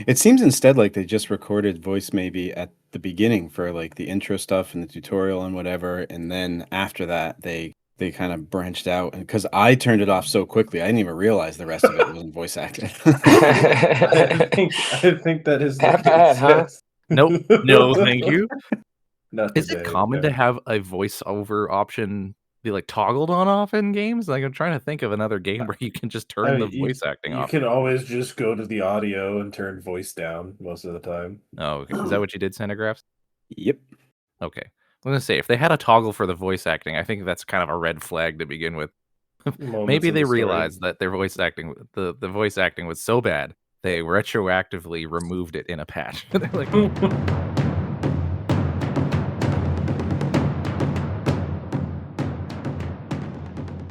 It seems instead like they just recorded voice maybe at the beginning for like the intro stuff and the tutorial and whatever, and then after that they kind of branched out. And because I turned it off so quickly, I didn't even realize the rest of it wasn't voice acted. I think that is the That bad, case. huh? Yes. Nope. No, thank you. Not Is it today. common to No. have a voiceover option be like toggled on off in games? Like I'm trying to think of another game where you can just I turn the mean, you, voice acting you off. can always just go to the audio and turn voice down most of the time. Oh, okay. Is that what you did, Centigraphs? Yep. Okay. I'm gonna say if they had a toggle for the voice acting, I think that's kind of a red flag to begin with. Moments Maybe in they the story. realized that their voice acting, the voice acting was so bad they retroactively removed it in a patch. They're like,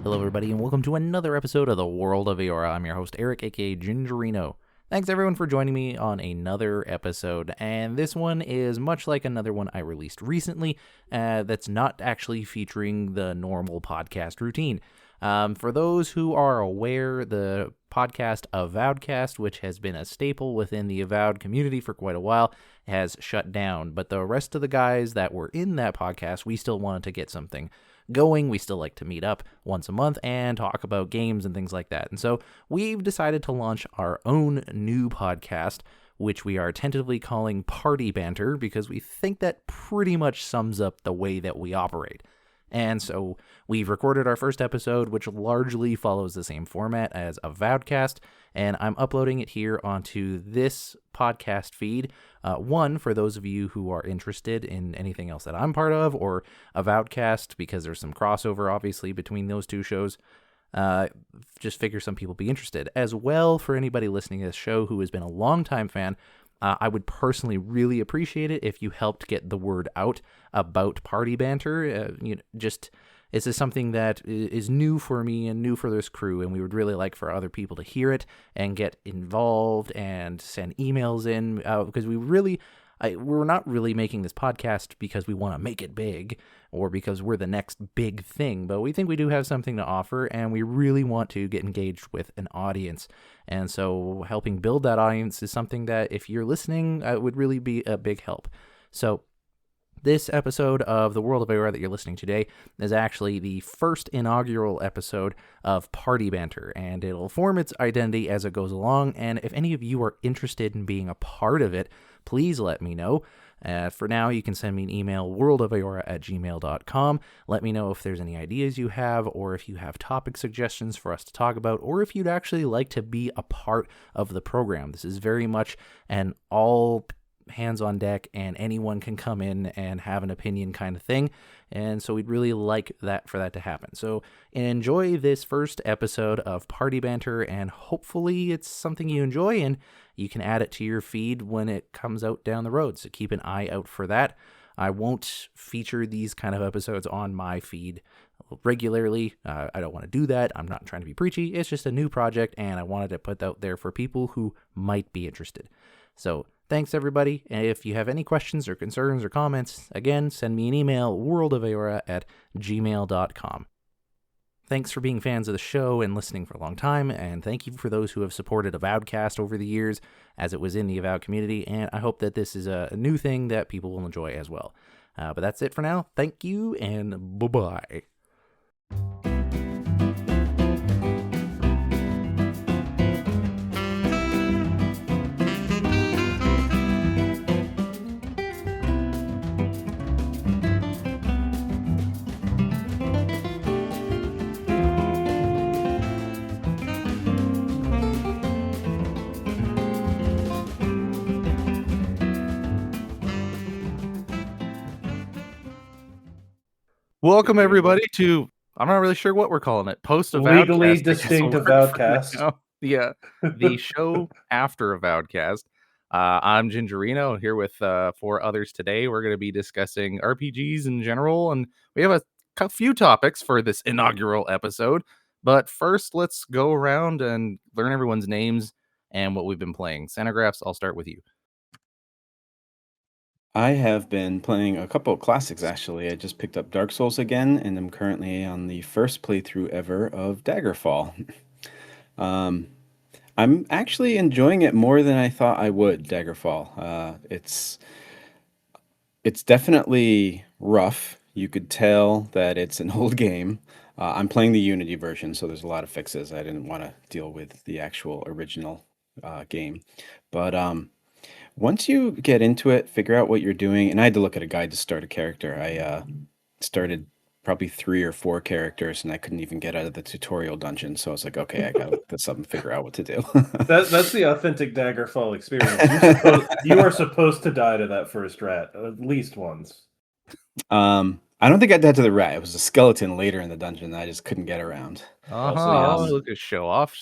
hello, everybody, and welcome to another episode of the World of Eora. I'm your host, Eric, aka Gingerino. Thanks, everyone, for joining me on another episode, and this one is much like another one I released recently that's not actually featuring the normal podcast routine. For those who are aware, the podcast Avowedcast, which has been a staple within the Avowed community for quite a while, has shut down, but the rest of the guys that were in that podcast, we still wanted to get something going. We still like to meet up once a month and talk about games and things like that. And so we've decided to launch our own new podcast, which we are tentatively calling Party Banter, because we think that pretty much sums up the way that we operate. And so we've recorded our first episode, which largely follows the same format as Avowedcast, and I'm uploading it here onto this podcast feed. One, for those of you who are interested in anything else that I'm part of, or Avowedcast, because there's some crossover, obviously, between those two shows. Just figure some people be interested. As well, for anybody listening to this show who has been a longtime fan, I would personally really appreciate it if you helped get the word out about Party Banter. This is something that is new for me and new for this crew, and we would really like for other people to hear it and get involved and send emails in, because we're not really making this podcast because we want to make it big or because we're the next big thing, but we think we do have something to offer, and we really want to get engaged with an audience. And so helping build that audience is something that, if you're listening, would really be a big help. So this episode of The World of Eora that you're listening to today is actually the first inaugural episode of Party Banter, and it'll form its identity as it goes along. And if any of you are interested in being a part of it, please let me know. For now, you can send me an email, worldofeora@gmail.com. Let me know if there's any ideas you have, or if you have topic suggestions for us to talk about, or if you'd actually like to be a part of the program. This is very much an all hands on deck, and anyone can come in and have an opinion kind of thing. And so we'd really like that for that to happen. So enjoy this first episode of Party Banter, and hopefully it's something you enjoy and you can add it to your feed when it comes out down the road. So keep an eye out for that. I won't feature these kind of episodes on my feed regularly. I don't want to do that. I'm not trying to be preachy. It's just a new project, and I wanted to put that out there for people who might be interested. So thanks, everybody. And if you have any questions or concerns or comments, again, send me an email, worldofeora@gmail.com. Thanks for being fans of the show and listening for a long time, and thank you for those who have supported Avowedcast over the years, as it was in the Avowed community, and I hope that this is a new thing that people will enjoy as well. But that's it for now. Thank you, and bye-bye. Welcome, everybody, to, I'm not really sure what we're calling it, post-Avowedcast. Legally distinct Avowedcast. Yeah, the show after Avowedcast. I'm Gingerino, here with 4 others today. We're going to be discussing RPGs in general, and we have a few topics for this inaugural episode. But first, let's go around and learn everyone's names and what we've been playing. Centigraphs, I'll start with you. I have been playing a couple of classics actually. I just picked up Dark Souls again, and I'm currently on the first playthrough ever of Daggerfall. um, I'm actually enjoying it more than I thought I would, Daggerfall. It's definitely rough. You could tell that it's an old game. I'm playing the Unity version, so there's a lot of fixes. I didn't want to deal with the actual original game. But once you get into it, figure out what you're doing, and I had to look at a guide to start a character. I started probably 3 or 4 characters, and I couldn't even get out of the tutorial dungeon. So I was like, okay, I gotta look this up and figure out what to do. That's the authentic Daggerfall experience. You are supposed to die to that first rat at least once. I don't think I died to the rat. It was a skeleton later in the dungeon that I just couldn't get around. Also, yes. Look at show off.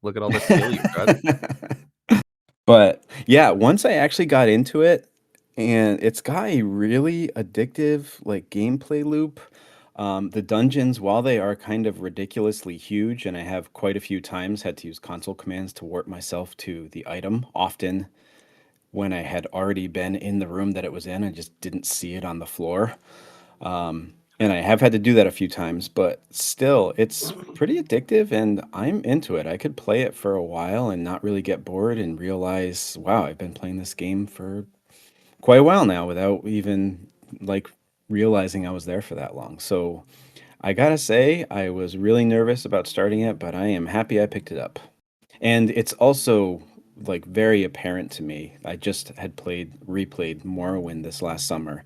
Look at all the skill you've got. But yeah, once I actually got into it, and it's got a really addictive like gameplay loop. The dungeons, while they are kind of ridiculously huge, and I have quite a few times had to use console commands to warp myself to the item, often when I had already been in the room that it was in, I just didn't see it on the floor. And I have had to do that a few times, but still, it's pretty addictive and I'm into it. I could play it for a while and not really get bored and realize, wow, I've been playing this game for quite a while now without even like realizing I was there for that long. So I gotta say, I was really nervous about starting it, but I am happy I picked it up. And it's also like very apparent to me. I just had replayed Morrowind this last summer,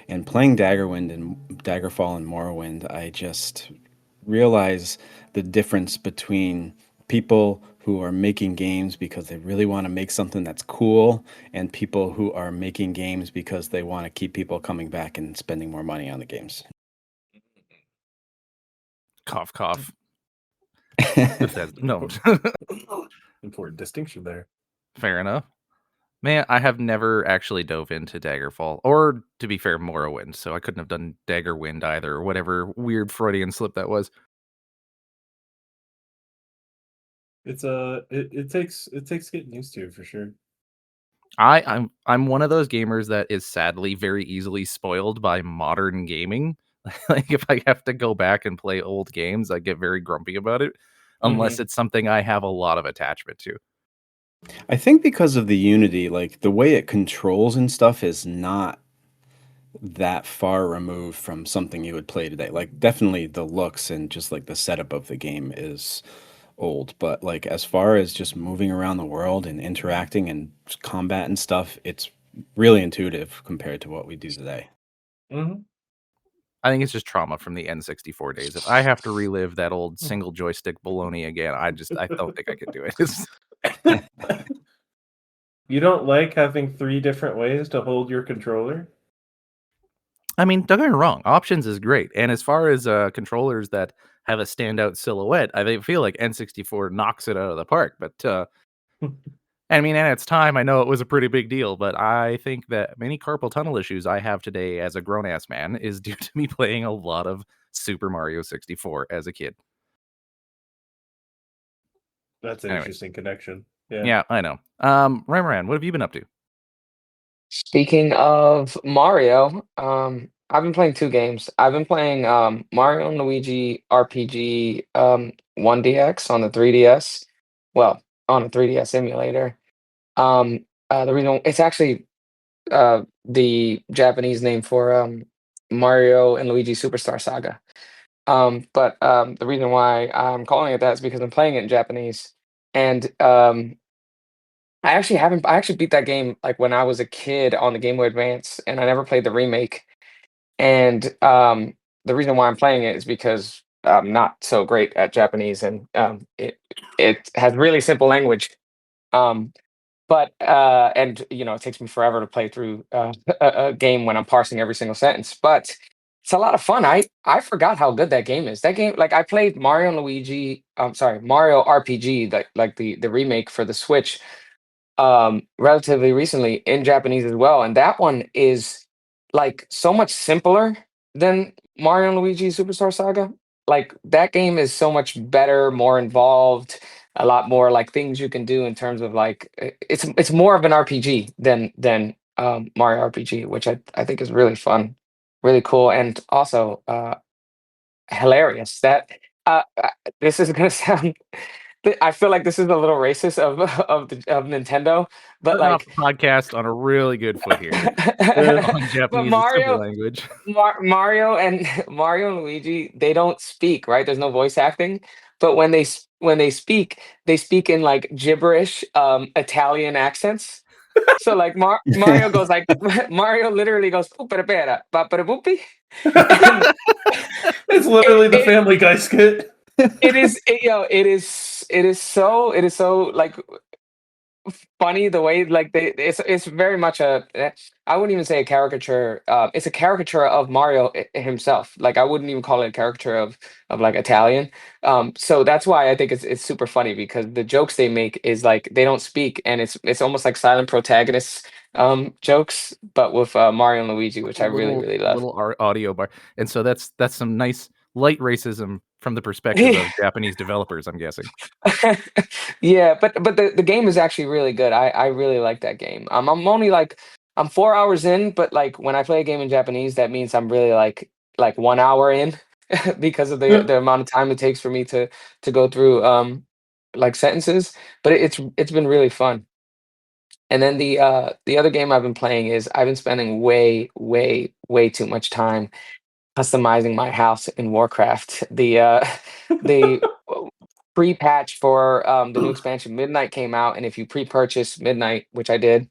and playing Daggerfall and Morrowind, I just realize the difference between people who are making games because they really want to make something that's cool and people who are making games because they want to keep people coming back and spending more money on the games. Cough, cough. No. Important distinction there. Fair enough. Man, I have never actually dove into Daggerfall, or to be fair, Morrowind, so I couldn't have done Daggerwind either, or whatever weird Freudian slip that was. It's it takes getting used to for sure. I'm one of those gamers that is sadly very easily spoiled by modern gaming. Like if I have to go back and play old games, I get very grumpy about it, unless it's something I have a lot of attachment to. I think because of the Unity, like the way it controls and stuff is not that far removed from something you would play today. Like definitely the looks and just like the setup of the game is old, but like as far as just moving around the world and interacting and combat and stuff, it's really intuitive compared to what we do today. Mm-hmm. I think it's just trauma from the N64 days. If I have to relive that old single joystick baloney again, I don't think I could do it. You don't like having 3 different ways to hold your controller? I mean, don't get me wrong, options is great. And as far as controllers that have a standout silhouette, feel like N64 knocks it out of the park. But I mean, at its time, I know it was a pretty big deal, but I think that many carpal tunnel issues I have today as a grown ass man is due to me playing a lot of Super Mario 64 as a kid. That's an Anyways, interesting connection. Yeah. yeah, I know. Ramaran, what have you been up to? Speaking of Mario, I've been playing 2 games. I've been playing Mario and Luigi RPG 1DX on the 3DS. Well, on a 3DS emulator. The reason it's actually the Japanese name for Mario and Luigi Superstar Saga. But the reason why I'm calling it that is because I'm playing it in Japanese. And I actually haven't I actually beat that game, like, when I was a kid on the Game Boy Advance, and I never played the remake, and, the reason why I'm playing it is because I'm not so great at Japanese, and, it has really simple language, um, but, and, it takes me forever to play through, a game when I'm parsing every single sentence, but it's a lot of fun. I forgot how good that game is. That game like, I played Mario and Luigi I'm sorry, Mario RPG, like, the remake for the Switch, relatively recently in Japanese as well, and that one is like so much simpler than Mario and Luigi Superstar Saga. Like that game is so much better, more involved, a lot more like things you can do in terms of like it's more of an RPG than Mario RPG, which I think is really fun, really cool, and also hilarious. That this is gonna sound I feel like this is a little racist of Nintendo, but Starting off like, the podcast on a really good foot here on but Japanese. It's simple Mario, language. Mario and Mario and Luigi, they don't speak, right? There's no voice acting, but when they speak in like gibberish Italian accents. So like Mario goes like Mario literally goes "Pupera pera, papera poopy," and It's it, literally the it Family Guy skit. it is it is so like funny the way like it's very much I wouldn't even say a caricature. It's a caricature of Mario himself. Like I wouldn't even call it a caricature of like Italian. So that's why I think it's super funny because the jokes they make is like they don't speak and it's almost like silent protagonists jokes, but with Mario and Luigi, which I really really love. Little audio bar, and so that's some nice light racism from the perspective of Japanese developers, I'm guessing. Yeah, but the game is actually really good. I really like that game. I'm only like I'm 4 hours in, but like when I play a game in Japanese, that means I'm really like 1 hour in because of the amount of time it takes for me to go through like sentences. But it's been really fun. And then the other game I've been playing is I've been spending way too much time customizing my house in Warcraft. The pre-patch for the new expansion Midnight came out, and if you pre-purchase Midnight, which I did,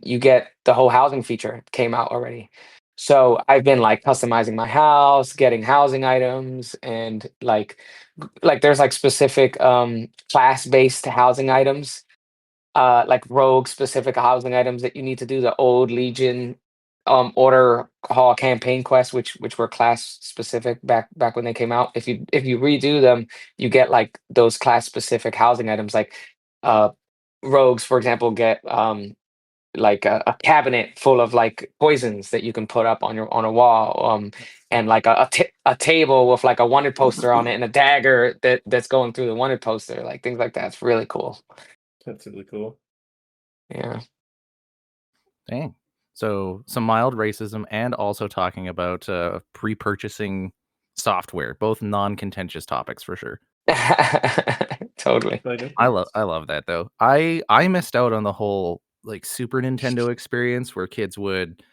you get the whole housing feature came out already. So I've been like customizing my house, getting housing items, and like there's like specific class-based housing items like rogue specific housing items that you need to do the old Legion order hall campaign quests which were class specific back when they came out. If you redo them, you get like those class specific housing items like uh rogues for example get like a cabinet full of like poisons that you can put up on a wall and like a table with like a wanted poster on it and a dagger that's going through the wanted poster, like things like that. It's really cool. That's really cool. Yeah. Dang. So some mild racism and also talking about pre-purchasing software, both non-contentious topics for sure. Totally. I love that though. I missed out on the whole like Super Nintendo experience where kids would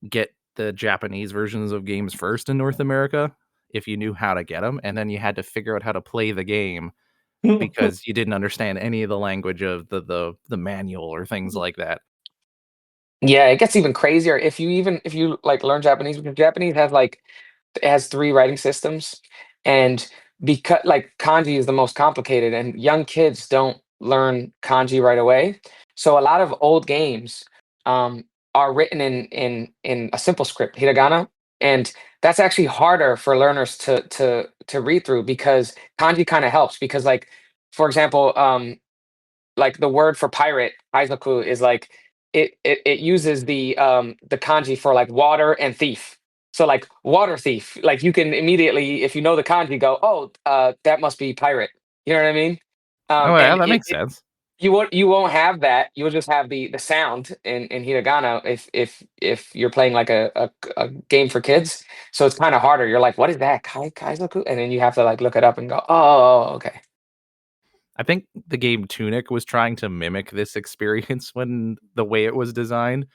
get the Japanese versions of games first in North America if you knew how to get them, and then you had to figure out how to play the game because you didn't understand any of the language of the manual or things like that. Yeah, it gets even crazier if you like learn Japanese because Japanese has like it has three writing systems, and because like kanji is the most complicated and young kids don't learn kanji right away, so a lot of old games um are written in a simple script hiragana, and that's actually harder for learners to read through because kanji kind of helps because like for example like the word for pirate, Aizoku, is like it uses the kanji for like water and thief. So like water thief, like you can immediately, if you know the kanji, go, oh, that must be pirate. You know what I mean? Oh yeah, And that makes sense. you won't have that. You'll just have the sound in hiragana if you're playing like a game for kids. So it's kind of harder. You're like, what is that? Kaizoku? And then you have to like look it up and go, oh, okay. I think the game Tunic was trying to mimic this experience when the way it was designed,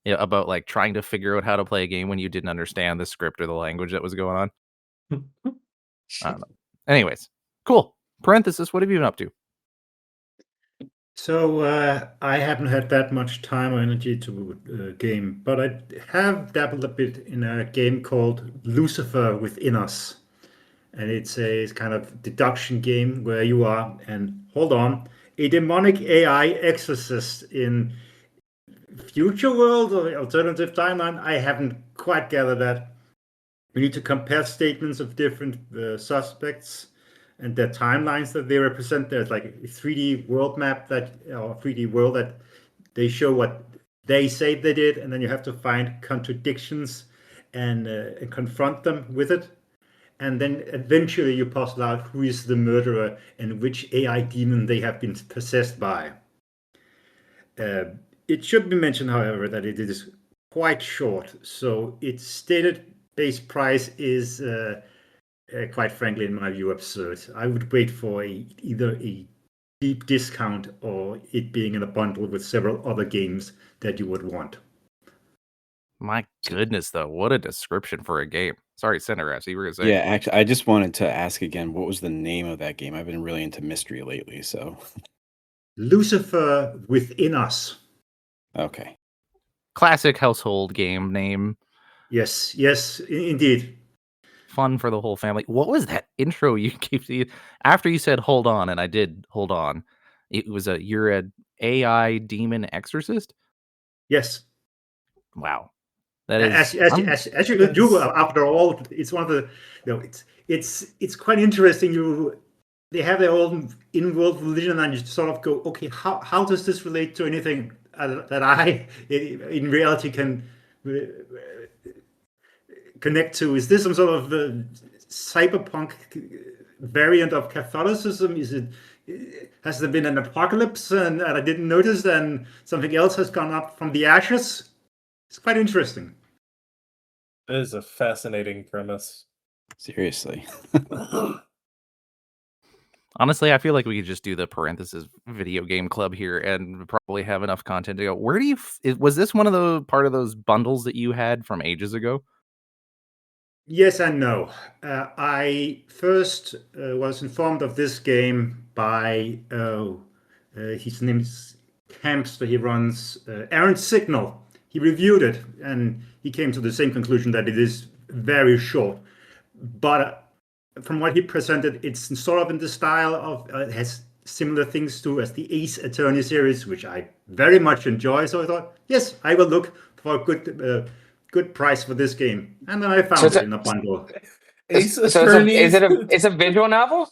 about like trying to figure out how to play a game when you didn't understand the script or the language that was going on. I don't know. Anyways, cool. Parenthesis, what have you been up to? So I haven't had that much time or energy to game, but I have dabbled a bit in a game called Lucifer Within Us. And it's a kind of deduction game where you are, and hold on, a demonic AI exorcist in future world or alternative timeline. I haven't quite gathered that. We need to compare statements of different suspects and their timelines that they represent. There's like a 3D world map that, or 3D world that they show what they say they did, and then you have to find contradictions and confront them with it. And then eventually you puzzle out who is the murderer and which AI demon they have been possessed by. It should be mentioned, however, that it is quite short. So its stated base price is quite frankly, in my view, absurd. I would wait for either a deep discount or it being in a bundle with several other games that you would want. My goodness, though, what a description for a game. Sorry, Cineraps, you were gonna say. Yeah, actually, I just wanted to ask again, what was the name of that game? I've been really into mystery lately, so Lucifer Within Us. okay. Classic household game name. Yes, indeed. Fun for the whole family. What was that intro you gave after you said hold on, and I did hold on? It was you're an AI demon exorcist? Yes. Wow. That is As you can do after all, it's one of the it's quite interesting. They have their own in-world religion, and you sort of go, okay, how does this relate to anything that I in reality can connect to? Is this some sort of cyberpunk variant of Catholicism? Has there been an apocalypse and I didn't notice, and something else has gone up from the ashes? It's quite interesting. It is a fascinating premise. Seriously. honestly, I feel like we could just do the parenthesis video game club here and probably have enough content to go. Where do you was this one of the part of those bundles that you had from ages ago? Yes and no. I first was informed of this game by his name is Campster. He runs Aaron Signal. He reviewed it and he came to the same conclusion that it is very short. But from what he presented, it's sort of in the style of it has similar things to as the Ace Attorney series, which I very much enjoy. So I thought, yes, I will look for a good price for this game, and then I found it in a bundle. Ace So Attorneys. it's a visual novel?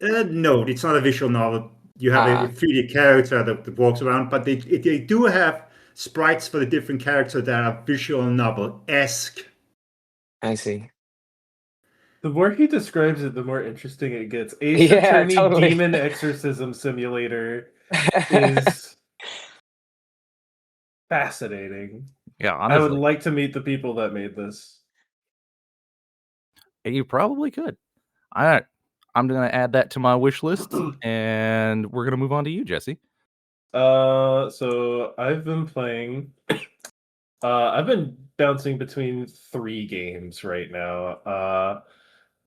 No, it's not a visual novel. You have a 3D character that walks around, but they do have sprites for the different characters that are visual novel-esque. I see. The more he describes it, the more interesting it gets. Ace Attorney totally. Demon Exorcism Simulator is fascinating. Yeah, honestly, I would like to meet the people that made this. You probably could. I'm gonna add that to my wish list, and we're gonna move on to you, Jesse. So I've been playing. I've been bouncing between 3 games right now.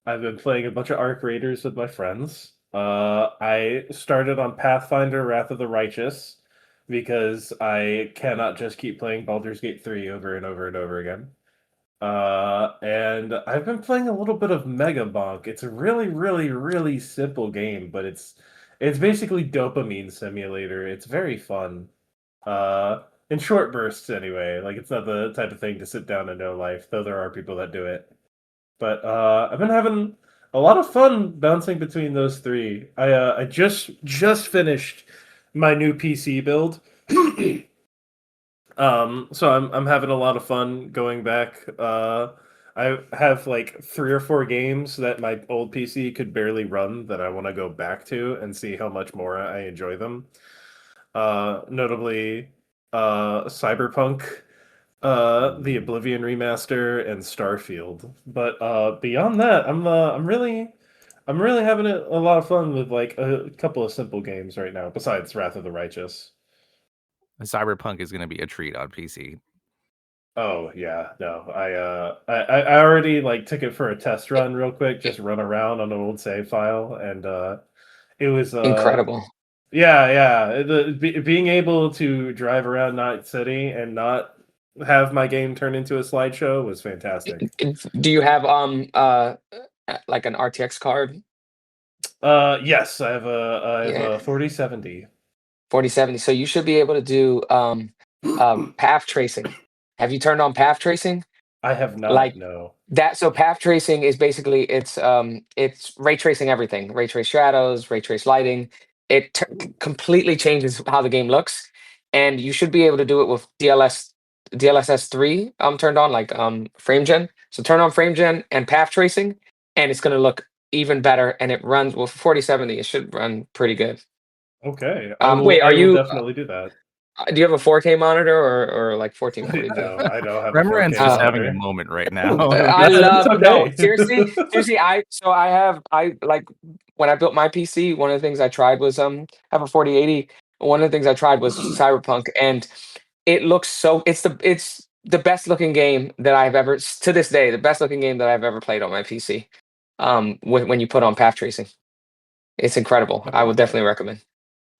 I've been playing a bunch of Arc Raiders with my friends. I started on Pathfinder: Wrath of the Righteous because I cannot just keep playing Baldur's Gate 3 over and over and over again. And I've been playing a little bit of Mega Bonk. It's a really, really, really simple game, but it's basically dopamine simulator. It's very fun. In short bursts anyway. Like, it's not the type of thing to sit down and know life, though there are people that do it. But I've been having a lot of fun bouncing between those 3. I just finished my new PC build. So I'm having a lot of fun going back. I have like 3 or 4 games that my old PC could barely run that I want to go back to and see how much more I enjoy them. Notably, Cyberpunk, the Oblivion remaster, and Starfield. But beyond that, I'm really having a lot of fun with like a couple of simple games right now. Besides Wrath of the Righteous. Cyberpunk is gonna be a treat on PC. Oh yeah, no. I already like took it for a test run real quick, just run around on an old save file, and it was Incredible. Yeah. Being able to drive around Night City and not have my game turn into a slideshow was fantastic. Do you have like an RTX card? Yes, I have a 4070. 4070. So you should be able to do path tracing. Have you turned on path tracing? I have not. Like no. that. So path tracing is basically it's ray tracing everything. Ray trace shadows, ray trace lighting. It completely changes how the game looks, and you should be able to do it with DLSS 3 turned on, like frame gen. So turn on frame gen and path tracing, and it's going to look even better. And it runs with 4070. It should run pretty good. Okay. Wait, I will definitely do that. Do you have a 4K monitor or like 1440p? No, I don't have a Remoran's 4K just Oh. having a monitor. moment right now. I It's love no okay. seriously. I like when I built my PC. One of the things I tried was have a 4080. One of the things I tried was Cyberpunk, and it looks so. It's the best looking game that I've ever to this day. The best looking game that I've ever played on my PC. When you put on path tracing, it's incredible. I would definitely recommend.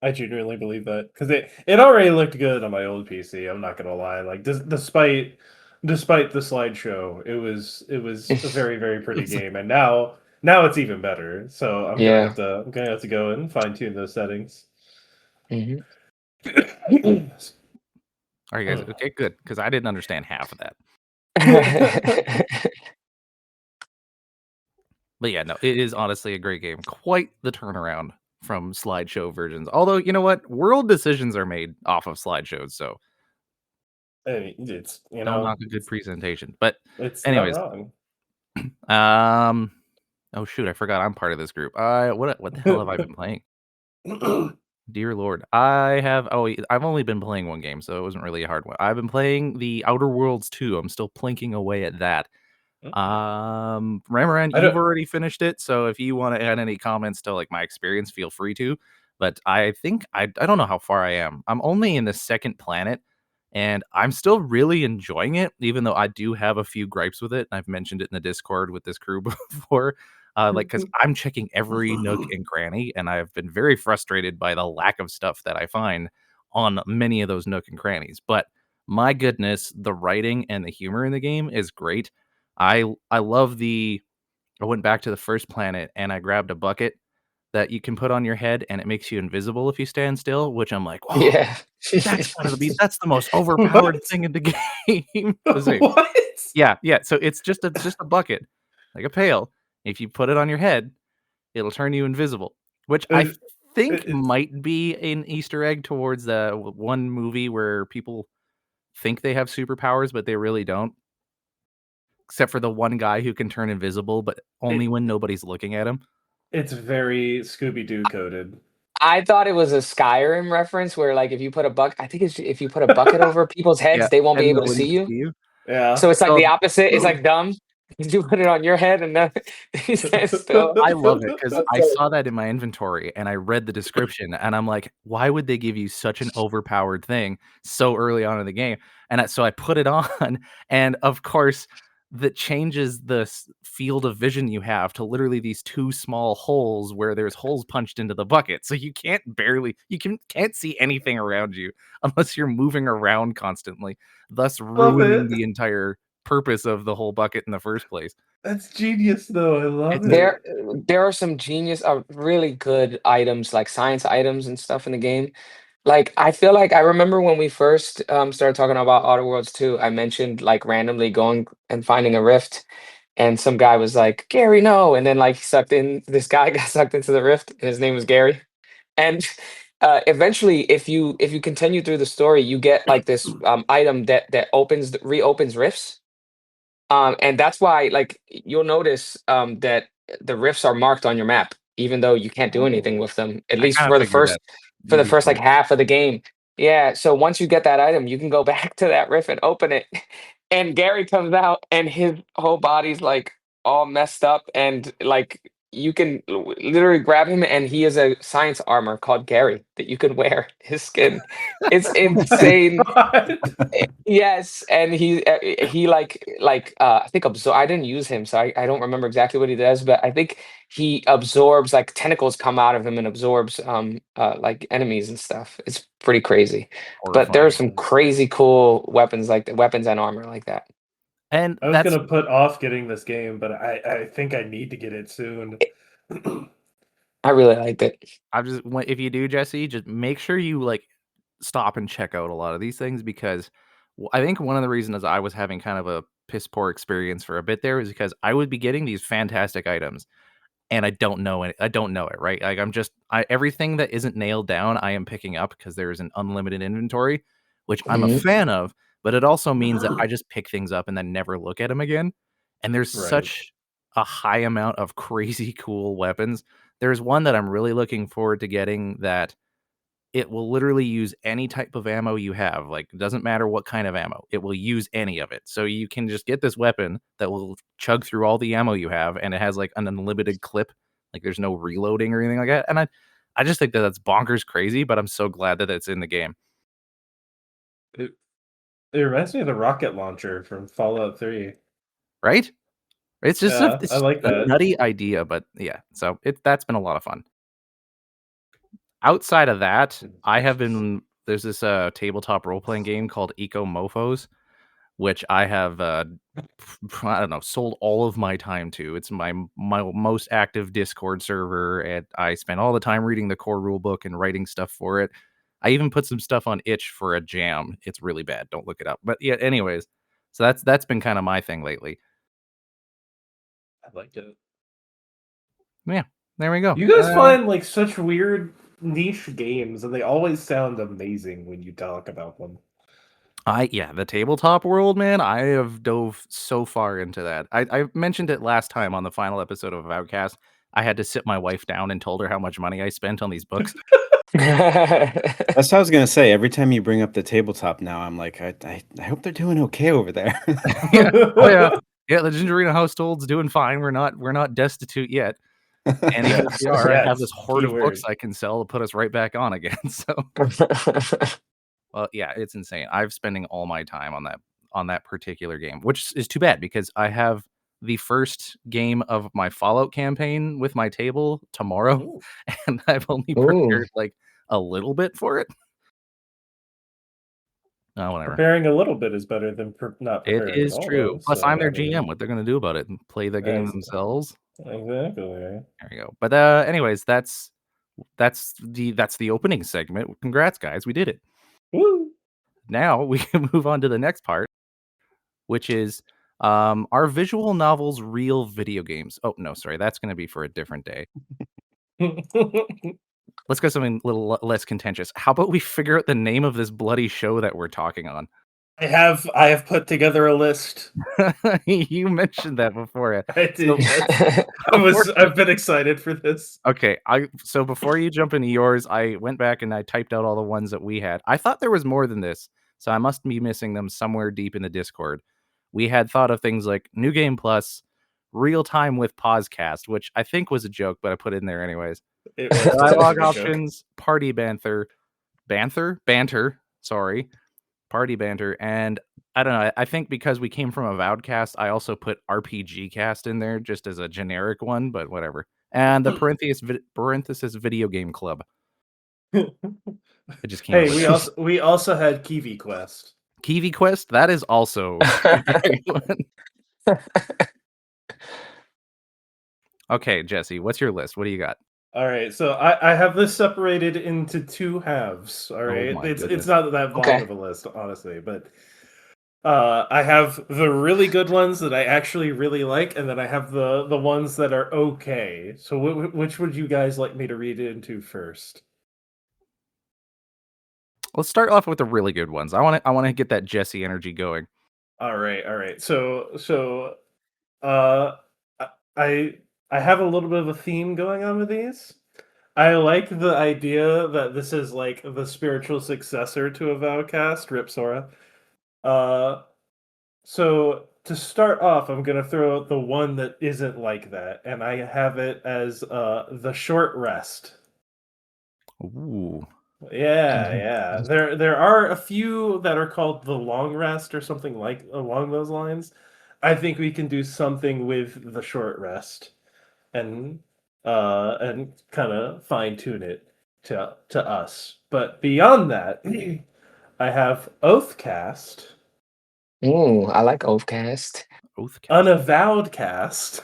I genuinely believe that because it already looked good on my old PC. I'm not gonna lie. Like despite the slideshow, it was a very very pretty game, and now it's even better. So Yeah. I'm gonna have to go and fine tune those settings. hmm All right, guys. Okay, good. Because I didn't understand half of that. But yeah, no, it is honestly a great game. Quite the turnaround from slideshow versions. Although, you know what? World decisions are made off of slideshows, so I mean, it's don't knock a good presentation. But it's not anyways, wrong. oh shoot, I forgot I'm part of this group. What the hell have I been playing? Dear Lord. I've only been playing one game, so it wasn't really a hard one. I've been playing the Outer Worlds 2. I'm still plinking away at that. Ramaran, I you've don't. already finished it, so if you want to add any comments to like my experience, feel free to. But I think I don't know how far I am. I'm only in the second planet, and I'm still really enjoying it, even though I do have a few gripes with it. I've mentioned it in the Discord with this crew before. Like, because I'm checking every nook and cranny, and I've been very frustrated by the lack of stuff that I find on many of those nook and crannies. But my goodness, the writing and the humor in the game is great. I love I went back to the first planet and I grabbed a bucket that you can put on your head and it makes you invisible if you stand still, which I'm like, "Oh, Yeah. that's the most overpowered What? thing in the game." So, What? yeah, so it's just a bucket, like a pail. If you put it on your head, it'll turn you invisible, which I It, think it's might be an Easter egg towards the one movie where people think they have superpowers, but they really don't. Except for the one guy who can turn invisible, but only it, when nobody's looking at him. it's very Scooby Doo coded. I thought it was a Skyrim reference where, like, if you put a I think it's if you put a bucket over people's heads, Yeah, they won't be and able to nobody see can you. see you. Yeah. So it's like So the opposite. It's like dumb. You put it on your head and then you stand still. I love it because That's I so saw that in my inventory and I read the description and I'm like, why would they give you such an overpowered thing so early on in the game? And so I put it on, and of course, that changes the field of vision you have to literally these two small holes where there's holes punched into the bucket. So can't see anything around you unless you're moving around constantly, thus Love ruining it. the entire purpose of the whole bucket in the first place. That's genius, though. I love It's there. it. There are some really good items, like science items and stuff in the game. Like I feel like I remember when we first started talking about Outer Worlds 2, I mentioned like randomly going and finding a rift, and some guy was like, "Gary, no!" And then like this guy got sucked into the rift, and his name was Gary. And eventually, if you continue through the story, you get like this item that reopens rifts. And that's why, like, you'll notice that the rifts are marked on your map, even though you can't do anything Oh. with them. At I least kinda figured that. for You'd the be first like fine. half of the game. Yeah. So once you get that item, you can go back to that rift and open it. And Gary comes out, and his whole body's like all messed up, and like you can literally grab him, and he has a science armor called Gary that you can wear his skin. It's Oh my insane. god. Yes, and he I think absor I didn't use him, so I don't remember exactly what he does, but I think he absorbs like tentacles come out of him and absorbs like enemies and stuff. It's pretty crazy. But there are Horrifying. some crazy cool weapons and armor like that. And I was that's gonna put off getting this game, but I think I need to get it soon. I really liked it. if you do, Jesse, just make sure you like stop and check out a lot of these things because I think one of the reasons I was having kind of a piss poor experience for a bit there is because I would be getting these fantastic items and I don't know it. I don't know it, right? Like everything that isn't nailed down, I am picking up because there is an unlimited inventory, which I'm a Mhm. fan of, but it also means that I just pick things up and then never look at them again. And there's Right. such a high amount of crazy cool weapons. There's one that I'm really looking forward to getting that it will literally use any type of ammo you have. Like, it doesn't matter what kind of ammo, it will use any of it. So you can just get this weapon that will chug through all the ammo you have, and it has like an unlimited clip. Like, there's no reloading or anything like that. And I just think that that's bonkers crazy, but I'm so glad that it's in the game. It reminds me of the rocket launcher from Fallout 3. Right? It's just Yeah, it's I like a that. nutty idea, but yeah. So that's been a lot of fun. Outside of that, I have been there's this tabletop role playing game called Eco Mofos, which I have I don't know, sold all of my time to. It's my most active Discord server, and I spend all the time reading the core rulebook and writing stuff for it. I even put some stuff on itch for a jam. It's really bad. Don't look it up. But yeah, anyways, so that's been kind of my thing lately. I like it. Yeah, there we go. You guys find like such weird niche games, and they always sound amazing when you talk about them. The tabletop world, man. I have dove so far into that. I mentioned it last time on the final episode of Avowedcast. I had to sit my wife down and told her how much money I spent on these books. That's what I was gonna say. Every time you bring up the tabletop now, I'm like, I hope they're doing okay over there. Yeah. Oh yeah. Yeah, the Gingerino household's doing fine. We're not destitute yet. And even if we are, I have this hoard of books I can sell to put us right back on again. So well, yeah, it's insane. I'm spending all my time on that particular game, which is too bad because I have the first game of my Fallout campaign with my table tomorrow, Ooh. and I've only Ooh. prepared like a little bit for it. Oh, whatever. Preparing a little bit is better than not It preparing is at all, true. though, Plus, so, I'm their I mean, GM. What they're going to do about it? And play the game themselves. Exactly. There we go. But anyways, that's the opening segment. Congrats, guys. We did it. Woo! Now we can move on to the next part, which is are visual novels real video games? Oh, no, sorry. That's going to be for a different day. Let's go something a little less contentious. How about we figure out the name of this bloody show that we're talking on? I have put together a list. You mentioned that before. I did. Yes. I've been excited for this. Okay, so before you jump into yours, I went back and I typed out all the ones that we had. I thought there was more than this, so I must be missing them somewhere deep in the Discord. We had thought of things like New Game Plus, Real Time with Pausecast, which I think was a joke, but I put it in there anyways. It was Dialogue a joke. options, Party Banter, sorry, Party Banter, and I don't know. I think because we came from Avowedcast, I also put RPG Cast in there just as a generic one, but whatever. And the parenthesis video game club. It just came. Hey, we also had Kiwi Quest. Kiwi Quest, that is also Okay, Jesse, what's your list? What do you got? All right, so I have this separated into two halves. All right, it's not that long of a list, honestly, but I have the really good ones that I actually really like, and then I have the ones that are okay. So which would you guys like me to read into first? Let's start off with the really good ones. I want to get that Jesse energy going. All right. So I have a little bit of a theme going on with these. I like the idea that this is like the spiritual successor to Avowedcast, Rip Sora. So to start off, I'm gonna throw out the one that isn't like that, and I have it as the short rest. Ooh. Yeah. There are a few that are called the long rest or something like along those lines. I think we can do something with the short rest and kind of fine tune it to us. But beyond that, I have Oathcast. Ooh, I like Oathcast. Unavowedcast.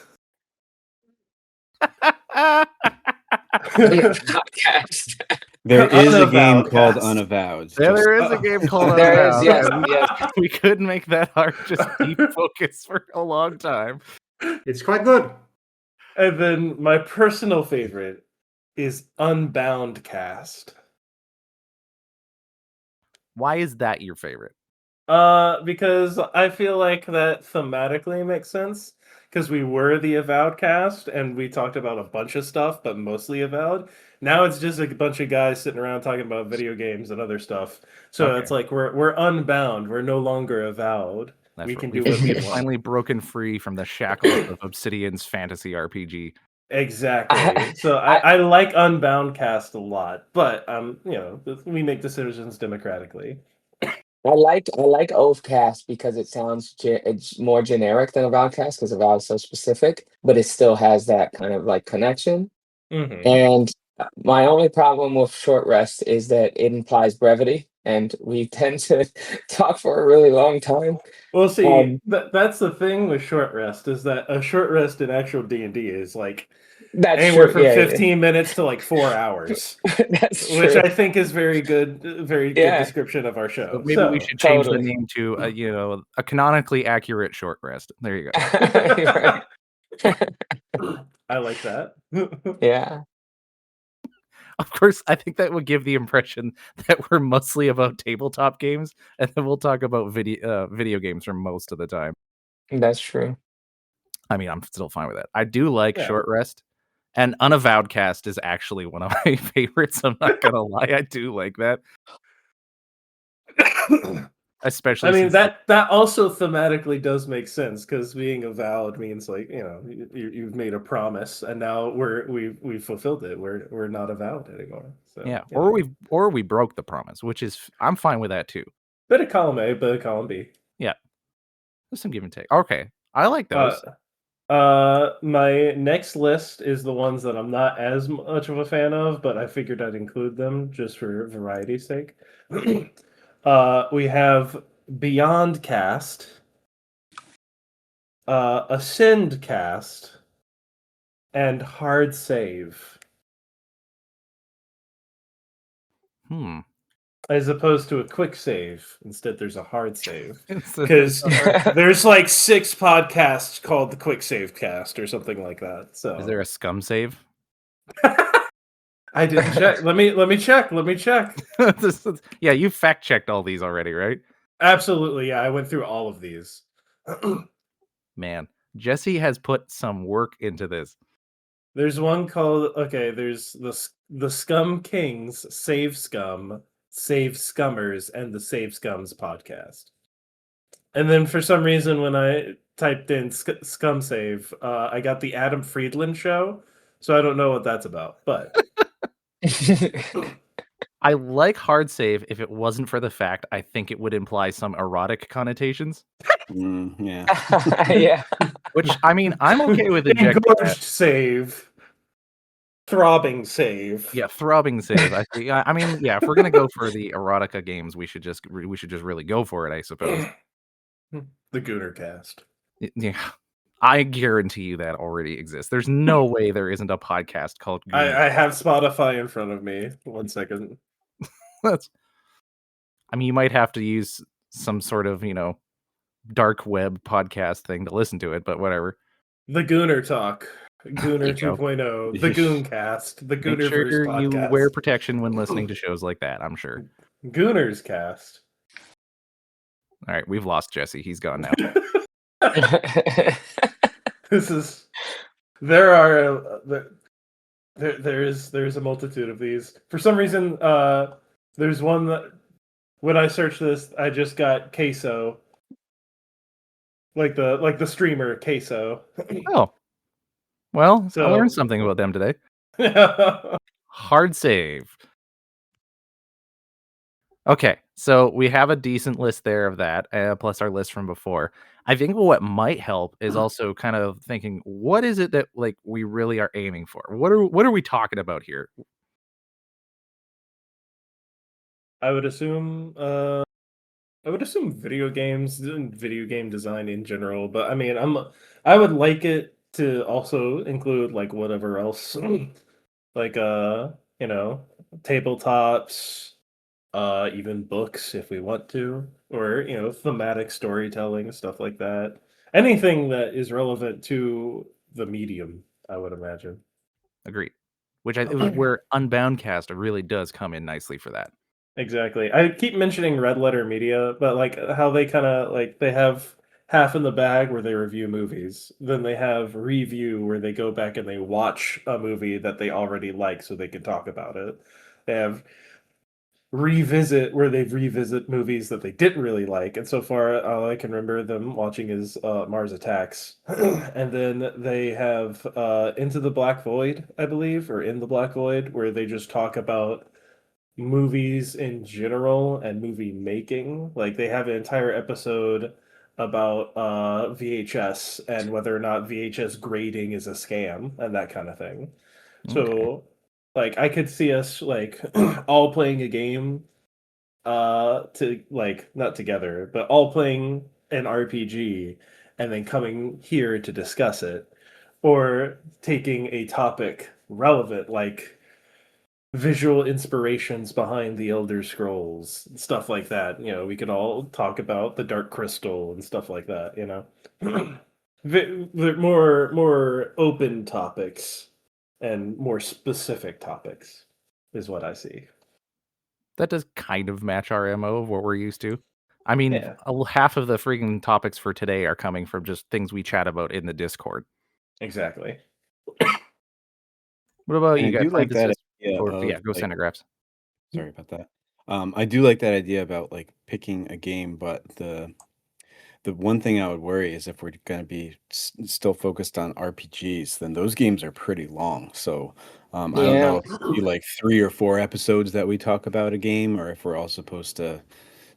Podcast. There is a game Unavowedcast. called Unavowed. Yeah, there is a game called There is, Unavowed. yes. We couldn't make that hard. Just deep focus for a long time. It's quite good. And then my personal favorite is Unboundcast. Why is that your favorite? Because I feel like that thematically makes sense. Because we were the Avowed cast, and we talked about a bunch of stuff, but mostly Avowed. Now it's just a bunch of guys sitting around talking about video games and other stuff. So Okay. it's like we're unbound. We're no longer avowed. That's We right. can do what we We've want. finally broken free from the shackles of Obsidian's fantasy RPG. Exactly. So I like Unbound Cast a lot, but we make decisions democratically. I like Ovcast because it sounds it's more generic than Avowedcast because Avowed is so specific, but it still has that kind of like connection. Hmm. And my only problem with short rest is that it implies brevity, and we tend to talk for a really long time. Well, see, Um, that's the thing with short rest is that a short rest in actual D&D is like that's anywhere true. from Yeah, 15 minutes to like 4 hours, that's which true. I think is very good Yeah. description of our So show. maybe we should change the Totally. name to a canonically accurate short rest. There you go. Right. I like that. Yeah. Of course, I think that would give the impression that we're mostly about tabletop games, and then we'll talk about video games for most of the time. That's true. I mean, I'm still fine with that. I do like Yeah. short rest, and Unavowedcast is actually one of my favorites. I'm not gonna lie, I do like that, especially. I mean since that also thematically does make sense because being avowed means like you've made a promise and now we've fulfilled it. We're not avowed anymore. So yeah, or we broke the promise, which is I'm fine with that too. bit of column A, bit of column B. Yeah, there's some give and take. Okay, I like those. My next list is the ones that I'm not as much of a fan of, but I figured I'd include them just for variety's sake. We have Beyond Cast, Ascend Cast, and Hard Save. As opposed to a quick save. Instead, there's a hard save. Because there's like 6 podcasts called the Quick Save Cast or something like that. So Is there a scum save? I didn't check. Let me check. Yeah, you fact checked all these already, right? Absolutely, yeah. I went through all of these. Man, Jesse has put some work into this. There's one called there's the Scum Kings, Save Scum, Save Scummers, and the Save Scums podcast. And then for some reason, when I typed in Scum Save, I got the Adam Friedland show. So I don't know what that's about, but I like hard save if it wasn't for the fact I think it would imply some erotic connotations. Yeah. Yeah. Which, I mean, I'm okay with injecting that. Engorged save. Throbbing save. Yeah, throbbing save. I mean, yeah, if we're gonna go for the erotica games, we should just really go for it, I suppose. The Gooner Cast. Yeah, I guarantee you that already exists. There's no way there isn't a podcast called Gooner. I have Spotify in front of me. 1 second. I mean, you might have to use some sort of, dark web podcast thing to listen to it, but whatever. The Gooner Talk. Gooner 2.0. The Gooncast. The Goonerverse Make sure podcast. you wear protection when listening to shows like that, I'm sure. Gooners Cast. All right, we've lost Jesse. He's gone now. There's a multitude of these. For some reason, there's one that when I searched this, I just got Queso. Like the streamer Queso. Oh. Well, So- I learned something about them today. Hard save. Okay, so we have a decent list there of that, plus our list from before. I think what might help is also kind of thinking, what is it that like we really are aiming for? What are we talking about here? I would assume video games and video game design in general, but I mean I would like it to also include like whatever else like tabletops, even books if we want to, or thematic storytelling, stuff like that. Anything that is relevant to the medium, I would imagine. Agreed. Which where Unboundcast really does come in nicely for that. Exactly. I keep mentioning Red Letter Media, but like how they kind of like they have half in the bag where they review movies. Then they have review where they go back and they watch a movie that they already like so they can talk about it. They have revisit where they revisit movies that they didn't really like, and so far all I can remember them watching is Mars Attacks. And then they have Into the Black Void, I believe, or In the Black Void, where they just talk about movies in general and movie making. Like they have an entire episode about VHS and whether or not VHS grading is a scam and that kind of thing. Okay. So like I could see us like all playing a game to like not together, but all playing an RPG and then coming here to discuss it, or taking a topic relevant like visual inspirations behind the Elder Scrolls, stuff like that. You know, we could all talk about the Dark Crystal and stuff like that, you know. The more open topics and more specific topics is what I see. That does kind of match our MO of what we're used to. I mean, Yeah. half of the freaking topics for today are coming from just things we chat about in the Discord. Exactly. What about And you I guys? do like that idea Or, of yeah, go like, Centigraphs. sorry about that. I do like that idea about like picking a game, but the one thing I would worry is if we're going to be still focused on RPGs, then those games are pretty long. So I don't know Yeah. if it'd be like 3 or 4 episodes that we talk about a game, or if we're all supposed to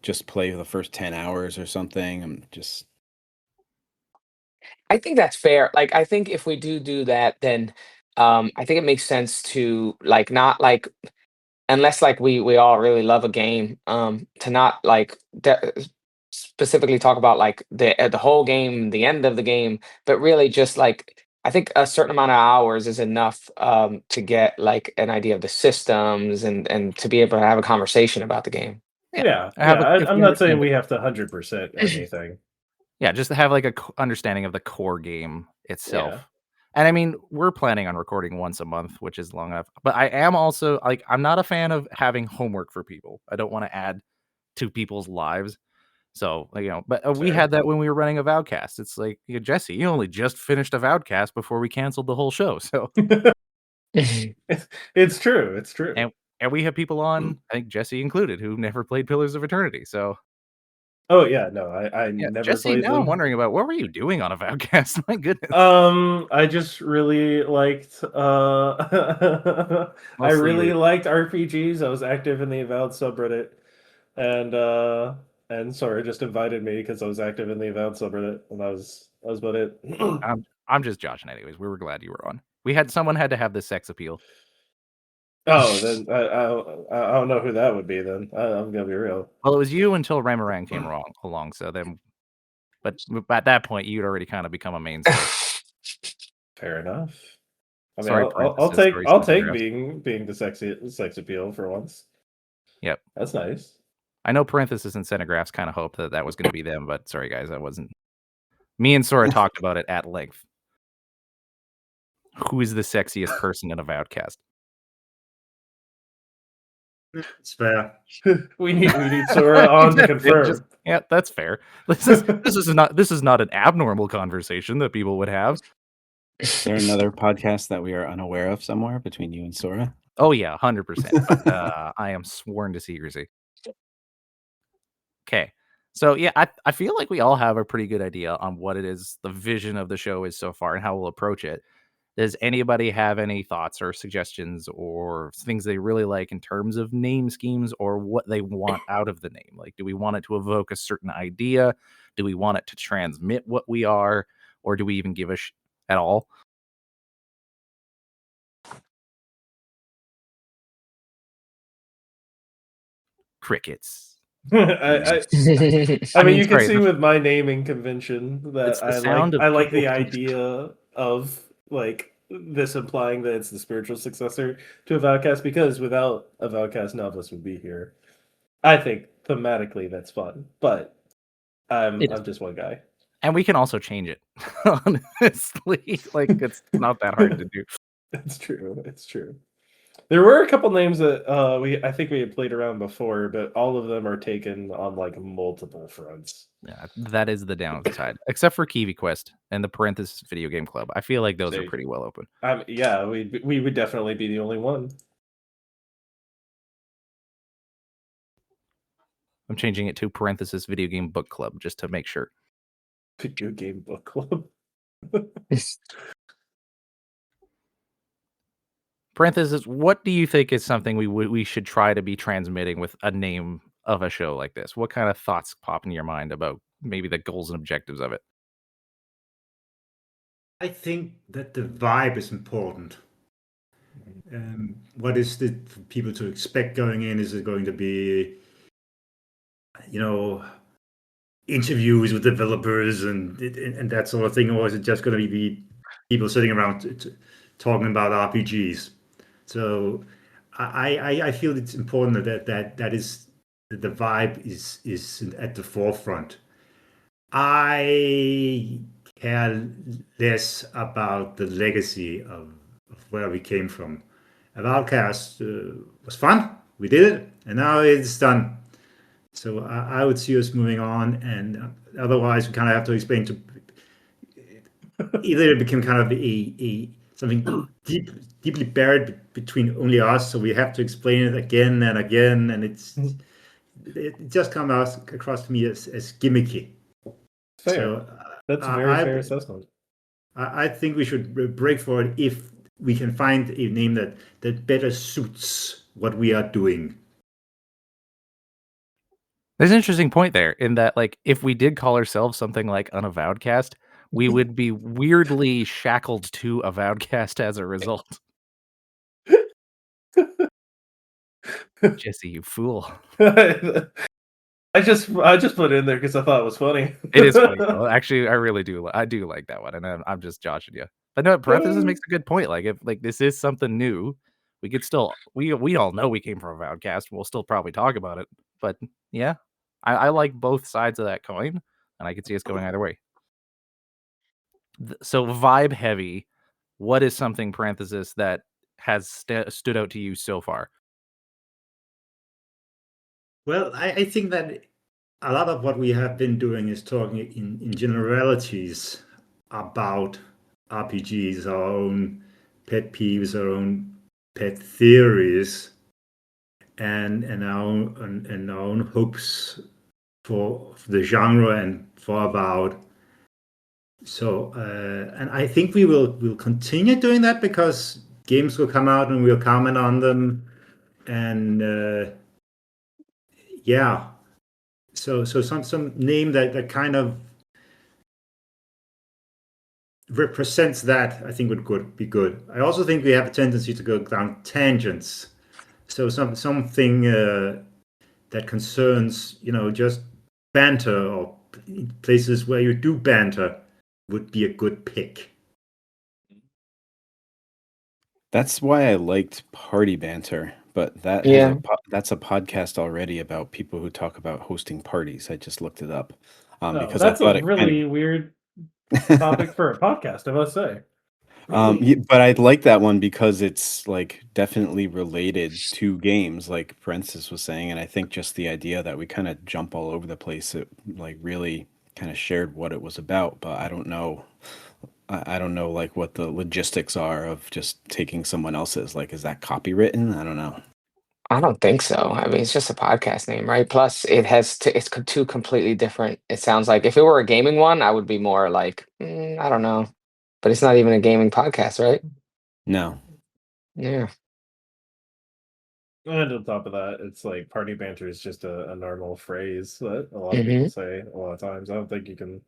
just play the first 10 hours or something. I'm just I think that's fair. Like, I think if we do that, then I think it makes sense to like not like unless like we all really love a game, to not like specifically talk about like the whole game, the end of the game, but really just like I think a certain amount of hours is enough to get like an idea of the systems and to be able to have a conversation about the game. Yeah. If I'm we not saying understand we have to 100% anything. Yeah, just to have like a understanding of the core game itself. Yeah. And I mean, we're planning on recording once a month, which is long enough. But I am also like, I'm not a fan of having homework for people. I don't want to add to people's lives. So, you know, but we Fair. had that when we were running Avowedcast. It's like, Jesse, you only just finished Avowedcast before we canceled the whole show. So, It's true. It's true. and we have people on, I think Jesse included, who never played Pillars of Eternity. So, Oh yeah, no, I yeah, never Jesse, played now I'm them. wondering about what were you doing on Avowedcast? My goodness. I just really liked I Mostly really your liked RPGs. I was active in the Avowed subreddit, and Sora just invited me because I was active in the Avowed subreddit, and that was about it. I'm just joshing anyways. We were glad you were on. Someone had to have this sex appeal. Oh, then I don't know who that would be. Then I'm gonna be real. Well, it was you until Ramarang came along. So then, but at that point, you'd already kind of become a mainstay. Fair enough. I mean, Sorry, I'll parenthesis, take sorry, I'll take Centigraphs. being the sex appeal for once. Yep. That's nice. I know parenthesis and Centigraphs kind of hoped that was going to be them, but sorry guys, that wasn't. Me and Sora talked about it at length. Who is the sexiest person in Avowedcast? It's fair. we need Sora on to confirm. Yeah, that's fair. This is not an abnormal conversation that people would have. is there another podcast that we are unaware of somewhere between you and Sora? Oh yeah, 100%. But I am sworn to secrecy. Okay. So yeah, I feel like we all have a pretty good idea on what it is the vision of the show is so far and how we'll approach it. Does anybody have any thoughts or suggestions or things they really like in terms of name schemes or what they want out of the name? Like, do we want it to evoke a certain idea? Do we want it to transmit what we are? Or do we even give a at all? Crickets. I I mean, mean, you can sorry, see with my naming convention it's that the sound of I like people the idea of like this implying that it's the spiritual successor to Avowedcast, because without Avowedcast, none of us would be here. I think thematically that's fun, but I'm just one guy. And we can also change it. Honestly, like it's not that hard to do. It's true. It's true. There were a couple names that I think we had played around before, but all of them are taken on like multiple fronts. Yeah, that is the downside, except for Kiwi Quest and the parenthesis video game club. I feel like those are pretty well open. Yeah, we would definitely be the only one. I'm changing it to parenthesis video game book club just to make sure. Video game book club. Parenthesis, what do you think is something we should try to be transmitting with a name of a show like this? What kind of thoughts pop in your mind about maybe the goals and objectives of it? I think that the vibe is important. What is the for people to expect going in? Is it going to be, interviews with developers and that sort of thing, or is it just going to be people sitting around talking about RPGs? So I feel it's important that is that the vibe is at the forefront. I care less about the legacy of where we came from. Avowedcast was fun. We did it, and now it's done. So I would see us moving on, and otherwise we kind of have to explain to either it became kind of a something deeply buried between only us, so we have to explain it again and again, and it just comes across to me as gimmicky. Fair. So That's a very fair assessment. I think we should break for it if we can find a name that better suits what we are doing. There's an interesting point there in that, like, if we did call ourselves something like Unavowedcast, we would be weirdly shackled to Avowedcast as a result. Jesse, you fool. I just put it in there because I thought it was funny. It is funny. Though. Actually, I do like that one, and I'm just joshing you. But no, parenthesis makes a good point. Like, if like this is something new, we could still we all know we came from Avowedcast. We'll still probably talk about it. But yeah, I like both sides of that coin, and I could see us going either way. So vibe heavy. What is something parenthesis that has stood out to you so far? Well, I think that a lot of what we have been doing is talking in generalities about RPGs, our own pet peeves, our own pet theories, and our own hopes for the genre and for Avowed. So, and I think we'll continue doing that because games will come out and we'll comment on them, and yeah. So some name that kind of represents that, I think would be good. I also think we have a tendency to go down tangents. So something that concerns just banter or places where you do banter would be a good pick. That's why I liked Party Banter, but that Yeah. that's a podcast already about people who talk about hosting parties. I just looked it up because that's I thought a it really weird topic for a podcast, I must say. but I like that one because it's like definitely related to games, like Francis was saying, and I think just the idea that we kind of jump all over the place, it like really kind of shared what it was about. But I don't know. I don't know like what the logistics are of just taking someone else's. Like, is that copywritten? I don't know. I don't think so. I mean, it's just a podcast name, right? Plus, it's two completely different. It sounds like if it were a gaming one, I would be more like, I don't know, but it's not even a gaming podcast, right? No. Yeah. And on top of that, it's like party banter is just a normal phrase that a lot of people say a lot of times. I don't think you can.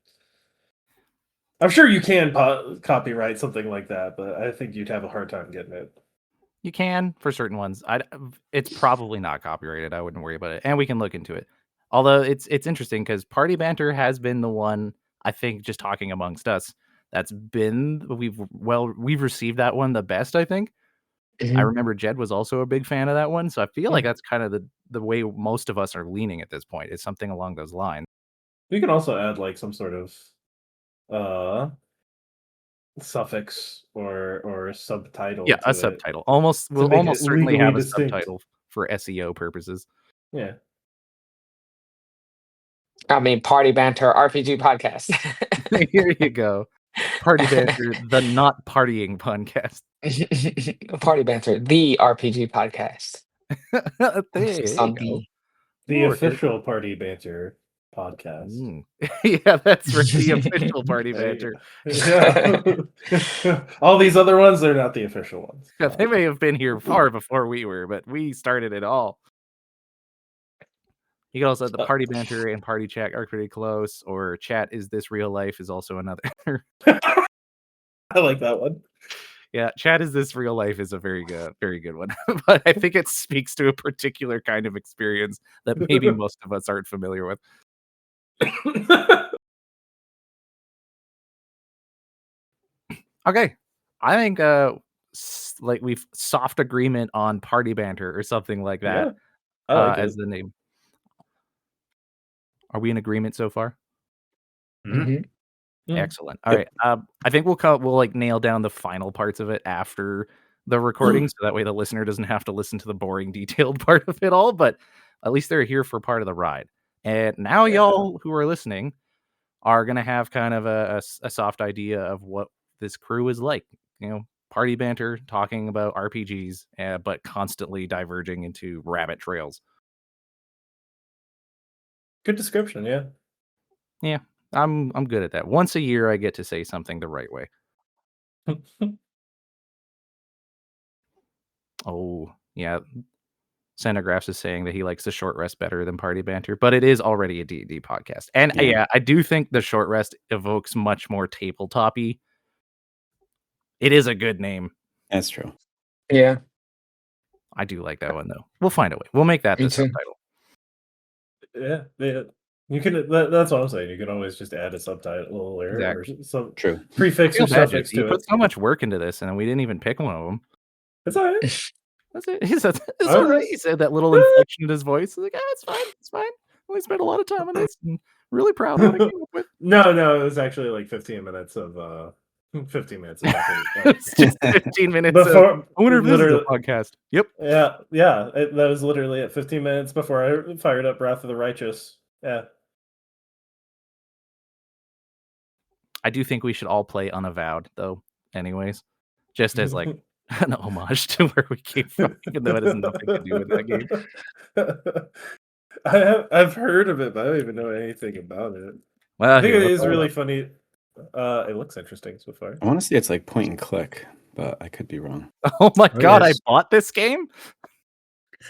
I'm sure you can copyright something like that, but I think you'd have a hard time getting it. You can for certain ones. It's probably not copyrighted. I wouldn't worry about it, and we can look into it. Although it's interesting because Party Banter has been the one, I think, just talking amongst us, that's been we've received that one the best. I think. I remember Jed was also a big fan of that one, so I feel like that's kind of the way most of us are leaning at this point. Is something along those lines. We can also add like some sort of suffix or subtitle. Yeah, to a it subtitle. Almost, to we'll make almost it certainly legally have a distinct. subtitle for SEO purposes. Yeah. I mean, Party Banter RPG podcast. Here you go. Party Banter, the not partying podcast. Party Banter, the RPG podcast. There Emphasis you on go. The Work it. official Party Banter podcast. Yeah, that's right. The official Party Banter. Yeah. All these other ones, they're not the official ones. Yeah, they may have been here far before we were, but we started it all. You can also the Party Banter and Party Chat are pretty close, or Chat is this real life is also another. I like that one. Yeah, Chat is this real life is a very good one. But I think it speaks to a particular kind of experience that maybe most of us aren't familiar with. Okay. I think like we've soft agreement on Party Banter or something like that. Yeah, I like as it. the name. Are we in agreement so far? Mhm. Excellent. All right. I think we'll like nail down the final parts of it after the recording, so that way the listener doesn't have to listen to the boring, detailed part of it all. But at least they're here for part of the ride. And now y'all who are listening are gonna have kind of a soft idea of what this crew is like. You know, party banter, talking about RPGs, but constantly diverging into rabbit trails. Good description, yeah. Yeah, I'm good at that. Once a year, I get to say something the right way. Oh, yeah. Centigraphs is saying that he likes the short rest better than party banter, but it is already a D&D podcast. And yeah, I do think the short rest evokes much more tabletop-y. It is a good name. That's true. Yeah. I do like that one though. We'll find a way. We'll make that Me the too. subtitle. Yeah. You can. That's what I'm saying. You can always just add a subtitle or Exactly. some True. prefix or suffix You to put it. so much work into this, and we didn't even pick one of them. It's all right. That's it. He said, "It's all right." He said that little inflection in his voice. He's like, "It's fine. It's fine. We spent a lot of time on this, and really proud of what I came up with." No, it was actually like 15 minutes of 15 minutes. Of It's just 15 minutes. Before I wonder if this is a literally- podcast. Yep. Yeah. That was literally at 15 minutes before I fired up Wrath of the Righteous. Yeah. I do think we should all play Unavowed, though. Anyways, just as like an homage to where we came from, even though it has nothing to do with that game. I've heard of it, but I don't even know anything about it. Well, I think here, it let's is roll really up. funny. It looks interesting so far. I want to say it's like point and click, but I could be wrong. Oh my god! yes. I bought this game.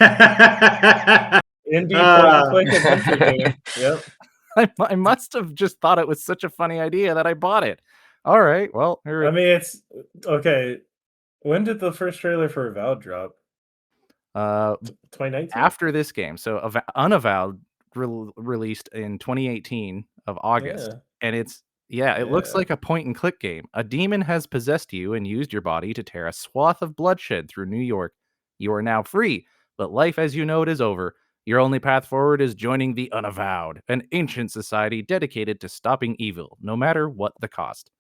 Indie point and click adventure game. Yep. I must have just thought it was such a funny idea that I bought it. All right. Well, I mean, it's okay. When did the first trailer for Avowed drop? 2019. After this game, so Unavowed released in 2018 of August, and it looks like a point and click game. A demon has possessed you and used your body to tear a swath of bloodshed through New York. You are now free, but life as you know it is over. Your only path forward is joining the Unavowed, an ancient society dedicated to stopping evil, no matter what the cost.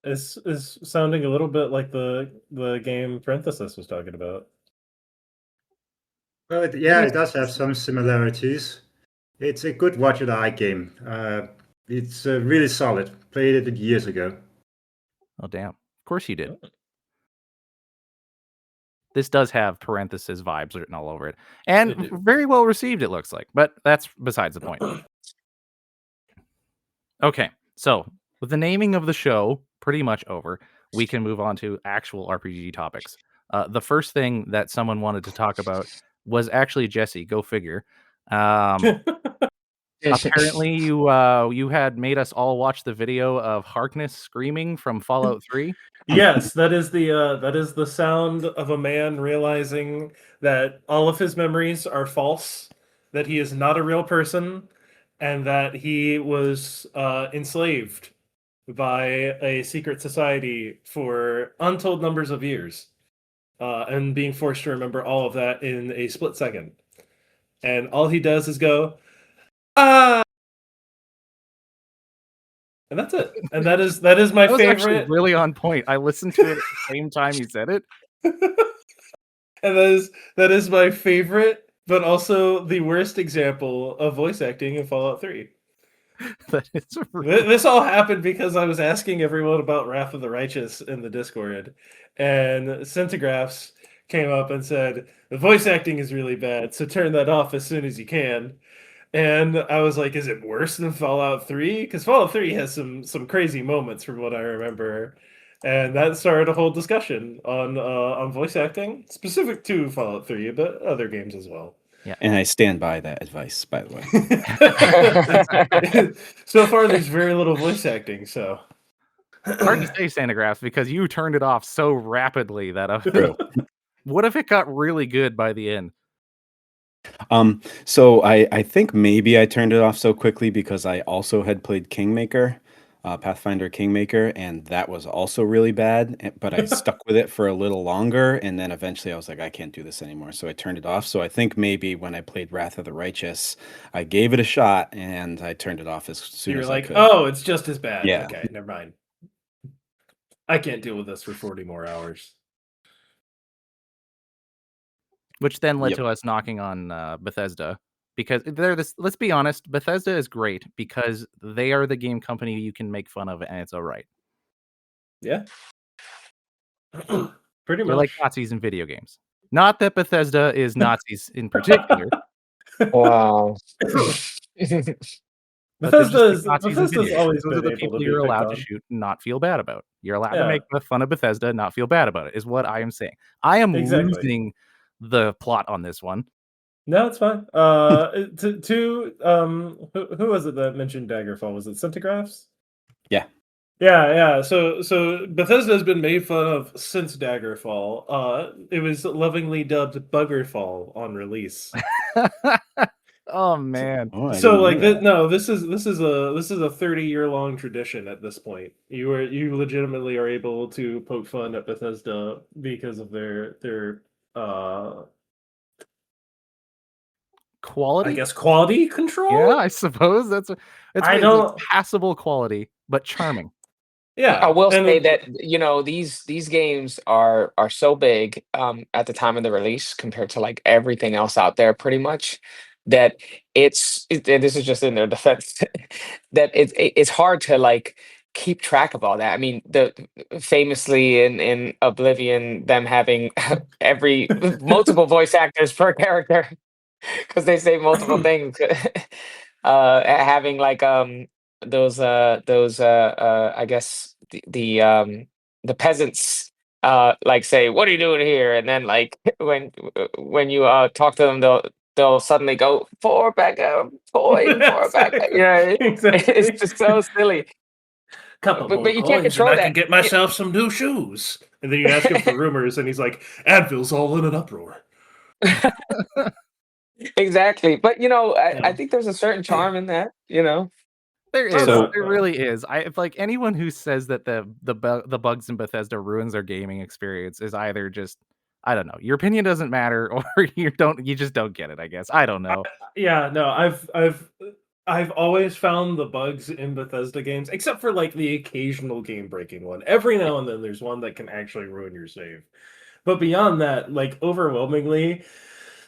This is sounding a little bit like the game Parenthesis was talking about. Well, it does have some similarities. It's a good watch your eye game. It's really solid. Played it years ago. Oh, damn. Of course you did. This does have parenthesis vibes written all over it. And very well received, it looks like. But that's besides the point. Okay, so with the naming of the show pretty much over, we can move on to actual RPG topics. The first thing that someone wanted to talk about was actually Jesse. Go figure. Apparently, you had made us all watch the video of Harkness screaming from Fallout 3. Yes, that is the sound of a man realizing that all of his memories are false, that he is not a real person, and that he was enslaved by a secret society for untold numbers of years, and being forced to remember all of that in a split second. And all he does is go, "Ah!" And that's it. And that is my That was actually favorite. really on point. I listened to it at the same time you said it. And that is my favorite, but also the worst example of voice acting in Fallout 3. That is really... This all happened because I was asking everyone about Wrath of the Righteous in the Discord, and Centigraphs came up and said, the voice acting is really bad, so turn that off as soon as you can. And I was like, is it worse than Fallout 3? Because Fallout 3 has some crazy moments from what I remember. And that started a whole discussion on voice acting, specific to Fallout 3, but other games as well. And I stand by that advice, by the way. So far, there's very little voice acting, so. Hard to say, Santagraphs, because you turned it off so rapidly that True. What if it got really good by the end? So I think maybe I turned it off so quickly because I also had played Kingmaker, Pathfinder Kingmaker, and that was also really bad, but I stuck with it for a little longer, and then eventually I was like, I can't do this anymore, so I turned it off. So I think maybe when I played Wrath of the Righteous, I gave it a shot, and I turned it off as soon as I could. Oh, it's just as bad. Yeah. Okay, never mind. I can't deal with this for 40 more hours. Which then led to us knocking on Bethesda. Because they're this. Let's be honest, Bethesda is great because they are the game company you can make fun of, and it's all right. Yeah, pretty They're much like Nazis in video games. Not that Bethesda is Nazis in particular. Wow. Bethesda's like always Those are been the able people to be you're picked allowed on. to shoot and not feel bad about. You're allowed to Yeah. make fun of Bethesda, not feel bad about it. Is what I am saying. I am losing the plot on this one. No, it's fine. Who was it that mentioned Daggerfall? Was it Centigraphs? Yeah. Yeah. So Bethesda has been made fun of since Daggerfall. It was lovingly dubbed Buggerfall on release. Oh man. So like this is a 30-year long tradition at this point. You legitimately are able to poke fun at Bethesda because of their quality? I guess quality control? Yeah, I suppose it's passable quality, but charming. Yeah. I will say that these games are so big at the time of the release compared to like everything else out there pretty much that and this is just in their defense that it's hard to like keep track of all that. I mean, famously in Oblivion, them having multiple voice actors per character because they say multiple things. Having like those I guess the peasants like say, what are you doing here? And then like when you talk to them, they'll suddenly go for backup, for backup. Exactly. It's just so silly. Couple but more you coins can't control and that. I can get myself some new shoes. And then you ask him for rumors, and he's like, Advil's all in an uproar. Exactly, but I think there's a certain charm in that. There is. There really is. If like anyone who says that the bugs in Bethesda ruins their gaming experience is either just, I don't know, your opinion doesn't matter, or you just don't get it, I guess. I don't know. I've always found the bugs in Bethesda games, except for like the occasional game breaking one. Every now and then there's one that can actually ruin your save. But beyond that, like overwhelmingly,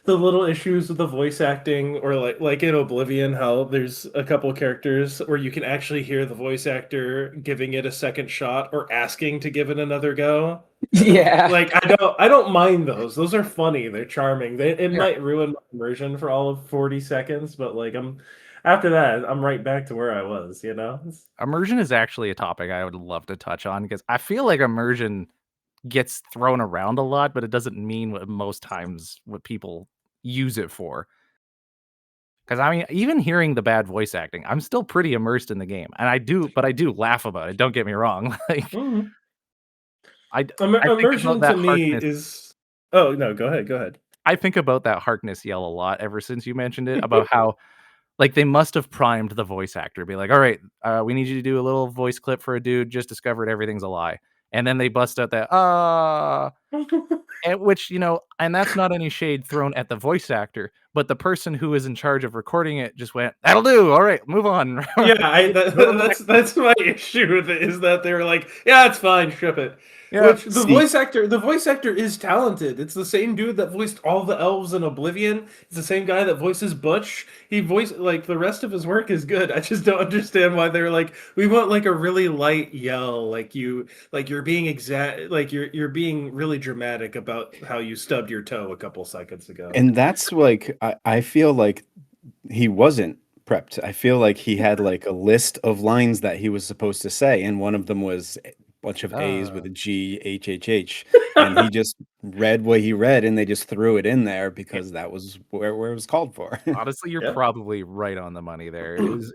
the little issues with the voice acting, or like in Oblivion, how there's a couple characters where you can actually hear the voice actor giving it a second shot or asking to give it another go. Yeah. Like I don't mind those. Those are funny. They're charming. It might ruin my immersion for all of 40 seconds, but like after that, I'm right back to where I was, Immersion is actually a topic I would love to touch on because I feel like immersion gets thrown around a lot, but it doesn't mean what people use it for. Because I mean, even hearing the bad voice acting, I'm still pretty immersed in the game, and I do laugh about it. Don't get me wrong. Like, immersion to me is. Oh no, go ahead. I think about that Harkness yell a lot ever since you mentioned it about how, like, they must have primed the voice actor, be like, all right, we need you to do a little voice clip for a dude just discovered everything a lie. And then they bust out that, which, and that's not any shade thrown at the voice actor, but the person who is in charge of recording it just went, "That'll do. All right, move on." Yeah, Go to the next- that's my issue with it, is that they're like, yeah, it's fine, ship it. Yeah. Which the voice actor is talented. It's the same dude that voiced all the elves in Oblivion. It's the same guy that voices Butch. He voiced, like, the rest of his work is good. I just don't understand why they're like, we want like a really light yell, like you're being like you're being really dramatic about how you stubbed your toe a couple seconds ago. And that's like I feel like he wasn't prepped. I feel like he had like a list of lines that he was supposed to say, and one of them was a bunch of A's with a G, H, H, H, and he just read what he read, and they just threw it in there because that was where it was called for. Honestly, you're Yep. probably right on the money there. It was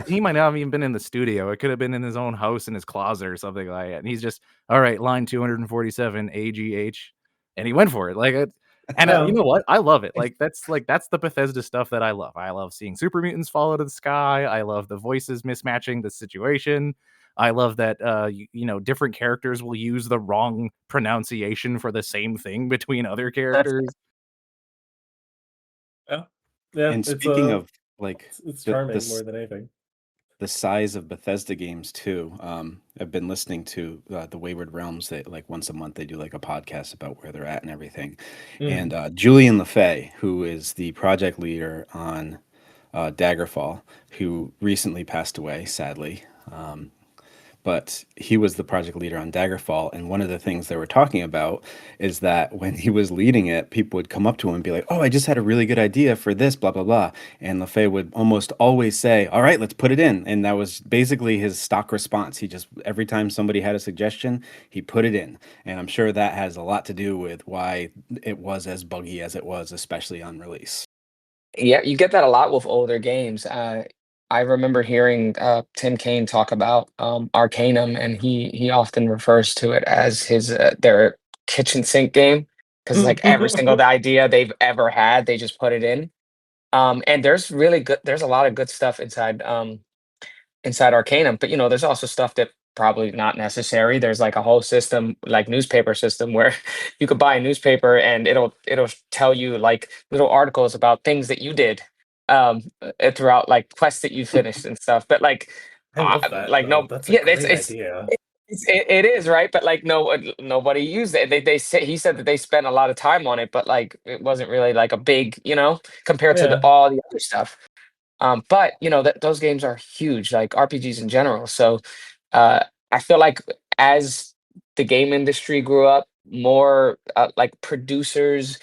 he might not have even been in the studio. It could have been in his own house in his closet or something like that. And he's just, all right, line 247, AGH, and he went for it. Like, you know what? I love it. Like that's the Bethesda stuff that I love. I love seeing super mutants fall out of the sky. I love the voices mismatching the situation. I love that different characters will use the wrong pronunciation for the same thing between other characters. Yeah, And speaking of like it's the charming more than anything. the size of Bethesda games too, I've been listening to the Wayward Realms. That like once a month they do like a podcast about where they're at and everything. And Julian LaFay, who is the project leader on Daggerfall, who recently passed away, sadly. But he was the project leader on Daggerfall, and one of the things they were talking about is that when he was leading it, people would come up to him and be like, "Oh, I just had a really good idea for this, blah blah blah," and LaFay would almost always say, "All right, let's put it in," and that was basically his stock response. He just every time somebody had a suggestion, he put it in, and I'm sure that has a lot to do with why it was as buggy as it was, especially on release. Yeah, you get that a lot with older games. I remember hearing Tim Kaine talk about Arcanum, and he often refers to it as their kitchen sink game, because like every single idea they've ever had, they just put it in. And there's a lot of good stuff inside Arcanum, but there's also stuff that probably not necessary. There's like a whole system, like newspaper system, where you could buy a newspaper and it'll tell you like little articles about things that you did throughout, like quests that you finished and stuff. But like, I love that like though. no, That's a yeah, great idea. it is right, but like nobody used it. He said that they spent a lot of time on it, but like it wasn't really like a big, compared to Yeah. all the other stuff. But those games are huge, like RPGs in general. So uh, I feel like as the game industry grew up, more like producers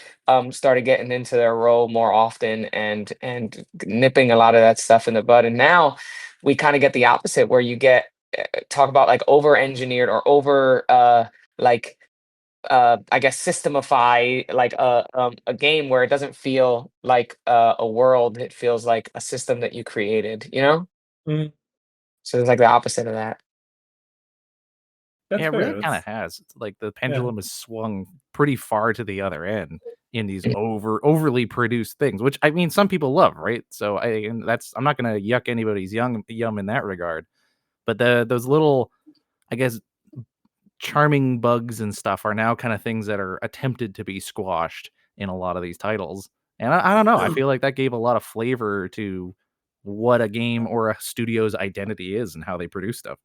started getting into their role more often and nipping a lot of that stuff in the bud. And now we kind of get the opposite, where you get talk about like over engineered or over like I guess systemify like a game where it doesn't feel like a world. It feels like a system that you created, Mhm. So it's like the opposite of that. That's Yeah, it fair. really kind of has. It's like the Yeah. pendulum has swung pretty far to the other end in these overly produced things, which I mean, some people love, right? So I'm not gonna yuck anybody's yum in that regard. But those little, I guess, charming bugs and stuff are now kind of things that are attempted to be squashed in a lot of these titles. And I don't know. I feel like that gave a lot of flavor to what a game or a studio's identity is and how they produce stuff.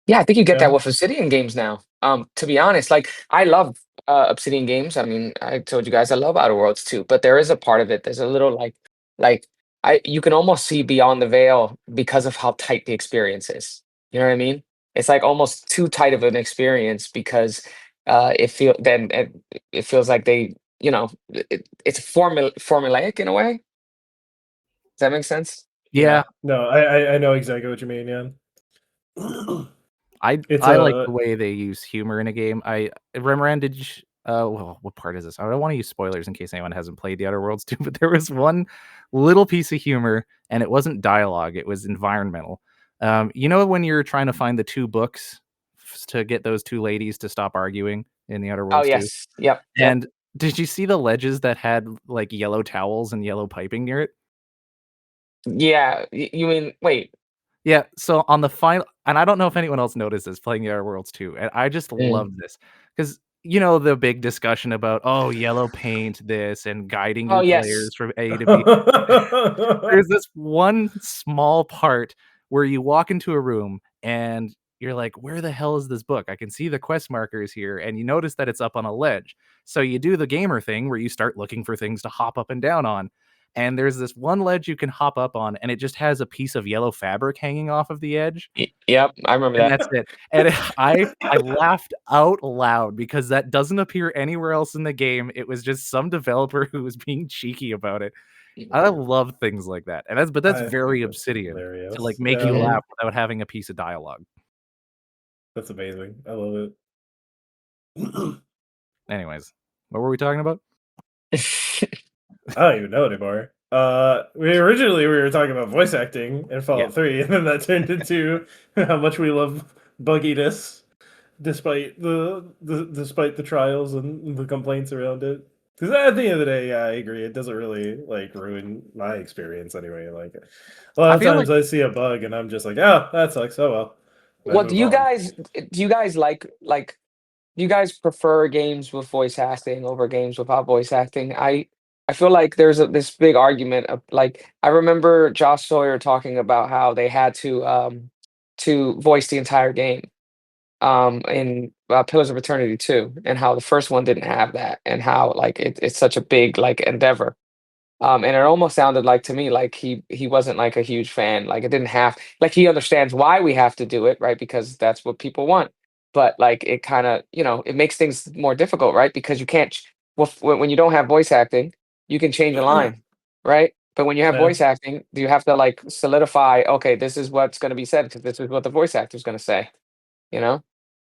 Yeah, I think you get that Yeah. with Obsidian games now. To be honest, like I love Obsidian games. I mean, I told you guys I love Outer Worlds too, but there is a part of it. There's a little like you can almost see beyond the veil because of how tight the experience is. You know what I mean? It's like almost too tight of an experience because it feels like it's formulaic in a way. Does that make sense? Yeah, No, I know exactly what you mean, yeah. It's I like the way they use humor in a game. Remoran, did you? Well, what part is this? I don't want to use spoilers in case anyone hasn't played The Outer Worlds 2, but there was one little piece of humor, and it wasn't dialogue; it was environmental. When you're trying to find the two books to get those two ladies to stop arguing in The Outer Oh Worlds 2, yes. Yep. and did you see the ledges that had like yellow towels and yellow piping near it? Yeah. You mean wait. Yeah, so on the final, and I don't know if anyone else noticed this playing The Outer Worlds 2, and I just Mm. loved this because you know, the big discussion about, oh, yellow paint this and guiding Oh your yes. players from A to B. There's this one small part where you walk into a room and you're like, where the hell is this book? I can see the quest markers here, and you notice that it's up on a ledge. So you do the gamer thing where you start looking for things to hop up and down on. And there's this one ledge you can hop up on, and it just has a piece of yellow fabric hanging off of the edge. Yep, I remember And that. that's it. And I laughed out loud because that doesn't appear anywhere else in the game. It was just some developer who was being cheeky about it. I love things like that. And that's I very think that's Obsidian hilarious. to like make you laugh without having a piece of dialogue. That's amazing. I love it. Anyways, what were we talking about? I don't even know anymore. We were talking about voice acting in Fallout 3, and then that turned into how much we love bugginess, despite the trials and the complaints around it. Because at the end of the day, yeah, I agree. It doesn't really like ruin my experience anyway. Like a lot of times, I see a bug and I'm just like, oh, that sucks. Oh well. What do you guys like? Do you guys prefer games with voice acting over games without voice acting? I feel like there's this big argument of like I remember Josh Sawyer talking about how they had to voice the entire game in Pillars of Eternity 2, and how the first one didn't have that, and how like it's such a big like endeavor. And it almost sounded like to me like he wasn't like a huge fan. Like it didn't have like he understands why we have to do it, right? Because that's what people want. But like it kind of, it makes things more difficult, right? Because you can't well when you don't have voice acting, you can change a line, right? But when you have Yeah. voice acting, you have to like solidify, okay, this is what's going to be said because this is what the voice actor is going to say, you know?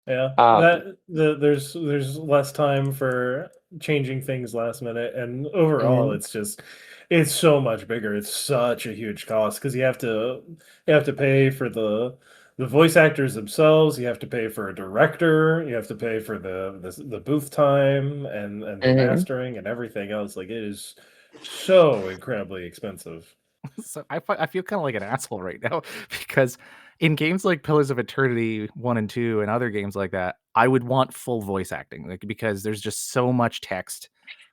Yeah, there's less time for changing things last minute, and overall, Mhm. it's so much bigger. It's such a huge cost because you have to pay for the voice actors themselves. You have to pay for a director. You have to pay for the booth time and the Mhm. mastering and everything else. Like it is so incredibly expensive. So I feel kind of like an asshole right now because in games like Pillars of Eternity 1 and 2 and other games like that, I would want full voice acting, like because there's just so much text.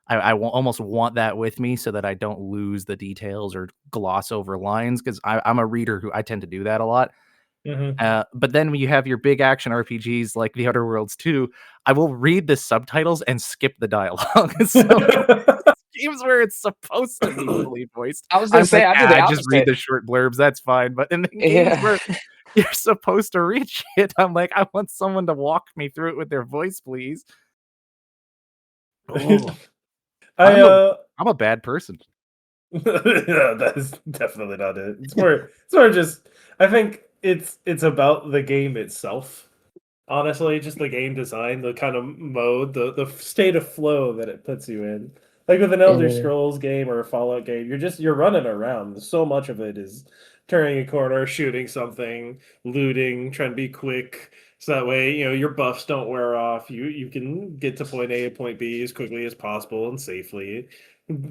Almost want that with me so that I don't lose the details or gloss over lines because I'm a reader who I tend to do that a lot. Hmm. But then when you have your big action RPGs like The Outer Worlds 2, I will read the subtitles and skip the dialogue. So games where it's supposed to be fully voiced, I was gonna I'm say like, I do the just read opposite. the short blurbs. That's fine. But in the games Yeah. where you're supposed to read shit, I'm like, I want someone to walk me through it with their voice, please. Oh, I I'm a bad person. Yeah, that is definitely not it. It's more just I think it's about the game itself. Honestly, just the game design, the kind of mode, the state of flow that it puts you in. Like with an Elder Mhm. Scrolls game or a Fallout game, you're running around. So much of it is turning a corner, shooting something, looting, trying to be quick. So that way, your buffs don't wear off. You can get to point A to point B as quickly as possible and safely.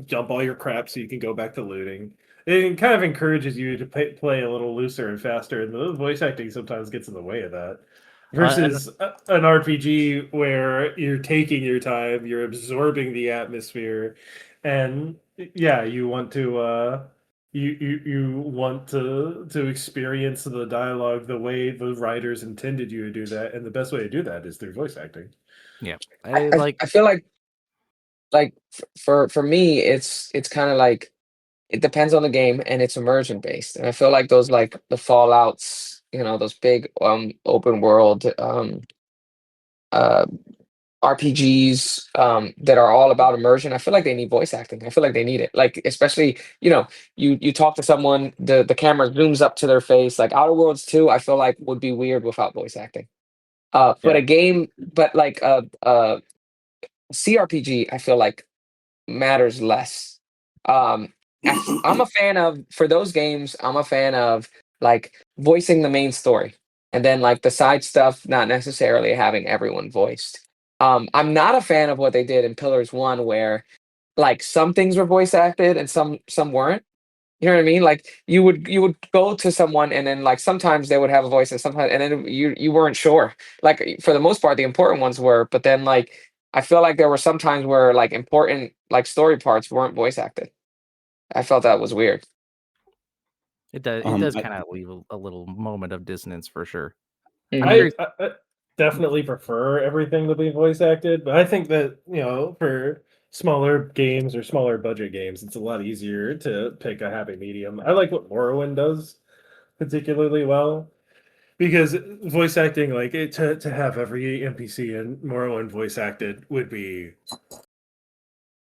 Dump all your crap so you can go back to looting. It kind of encourages you to play a little looser and faster, and the voice acting sometimes gets in the way of that And versus an RPG where you're taking your time, you're absorbing the atmosphere, and yeah, you want to you want to experience the dialogue the way the writers intended you to do that, and the best way to do that is through voice acting. yeah, I, I I like I feel like for me it's kind of like it depends on the game and it's immersion based, and I feel like those like the Fallouts, those big open world uh RPGs that are all about immersion. I feel like they need voice acting. I feel like they need it. Like especially, you talk to someone, the camera zooms up to their face. Like Outer Worlds 2, I feel like would be weird without voice acting. But Yeah. a game, but like a CRPG, I feel like matters less. Um, I'm a fan of for those games. I'm a fan of like voicing the main story, and then like the side stuff, not necessarily having everyone voiced. I'm not a fan of what they did in Pillars One, where like some things were voice acted and some weren't. You know what I mean? Like you would go to someone and then like sometimes they would have a voice and sometimes and then you weren't sure. Like for the most part, the important ones were, but then like I feel like there were some times where like important like story parts weren't voice acted. I felt that was weird. It does I kind of leave a little moment of dissonance for sure. I'm Mhm. curious. I definitely prefer everything to be voice acted, but I think that, for smaller games or smaller budget games, it's a lot easier to pick a happy medium. I like what Morrowind does particularly well because voice acting, like to have every NPC in Morrowind voice acted would be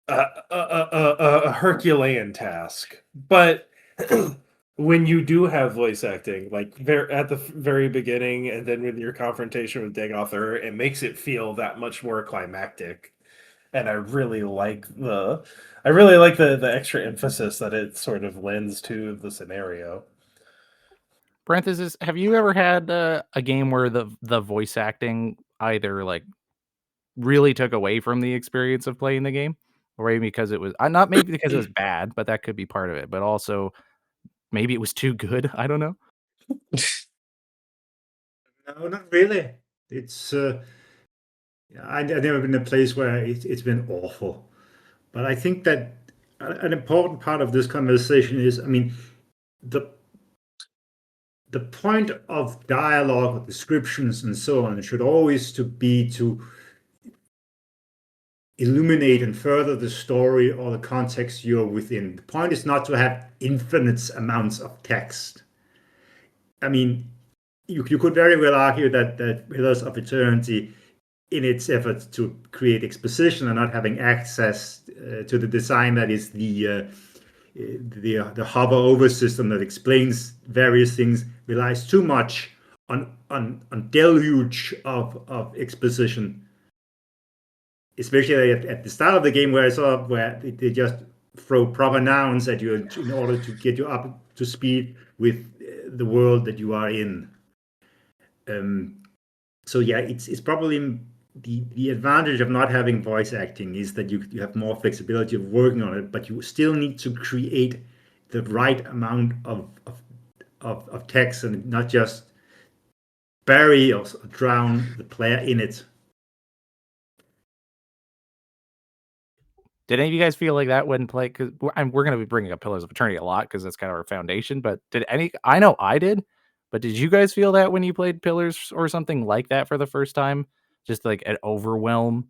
a Herculean task. But when you do have voice acting, like at the very beginning, and then with your confrontation with Dagother, it makes it feel that much more climactic. And I really like the extra emphasis that it sort of lends to the scenario. Parenthesis, have you ever had a game where the voice acting either like really took away from the experience of playing the game, or maybe because it was not maybe because it was bad, but that could be part of it, but also maybe it was too good. I don't know. No, not really. It's I've never been in a place where it's been awful. But I think that an important part of this conversation is, I mean, the the point of dialogue, descriptions, and so on should always to be to illuminate and further the story or the context you're within. The point is not to have infinite amounts of text. I mean, you could very well argue that Pillars of Eternity, in its efforts to create exposition and not having access to the design that is the hover over system that explains various things, relies too much on deluge of exposition, especially at the start of the game, where I saw where they just throw proper nouns at you in order to get you up to speed with the world that you are in. So yeah, it's probably the advantage of not having voice acting is that you have more flexibility of working on it, but you still need to create the right amount of text and not just bury or drown the player in it. Did any of you guys feel like that when play? Because we're going to be bringing up Pillars of Eternity a lot because that's kind of our foundation. But did any? I know I did. But did you guys feel that when you played Pillars or something like that for the first time? Just like an overwhelm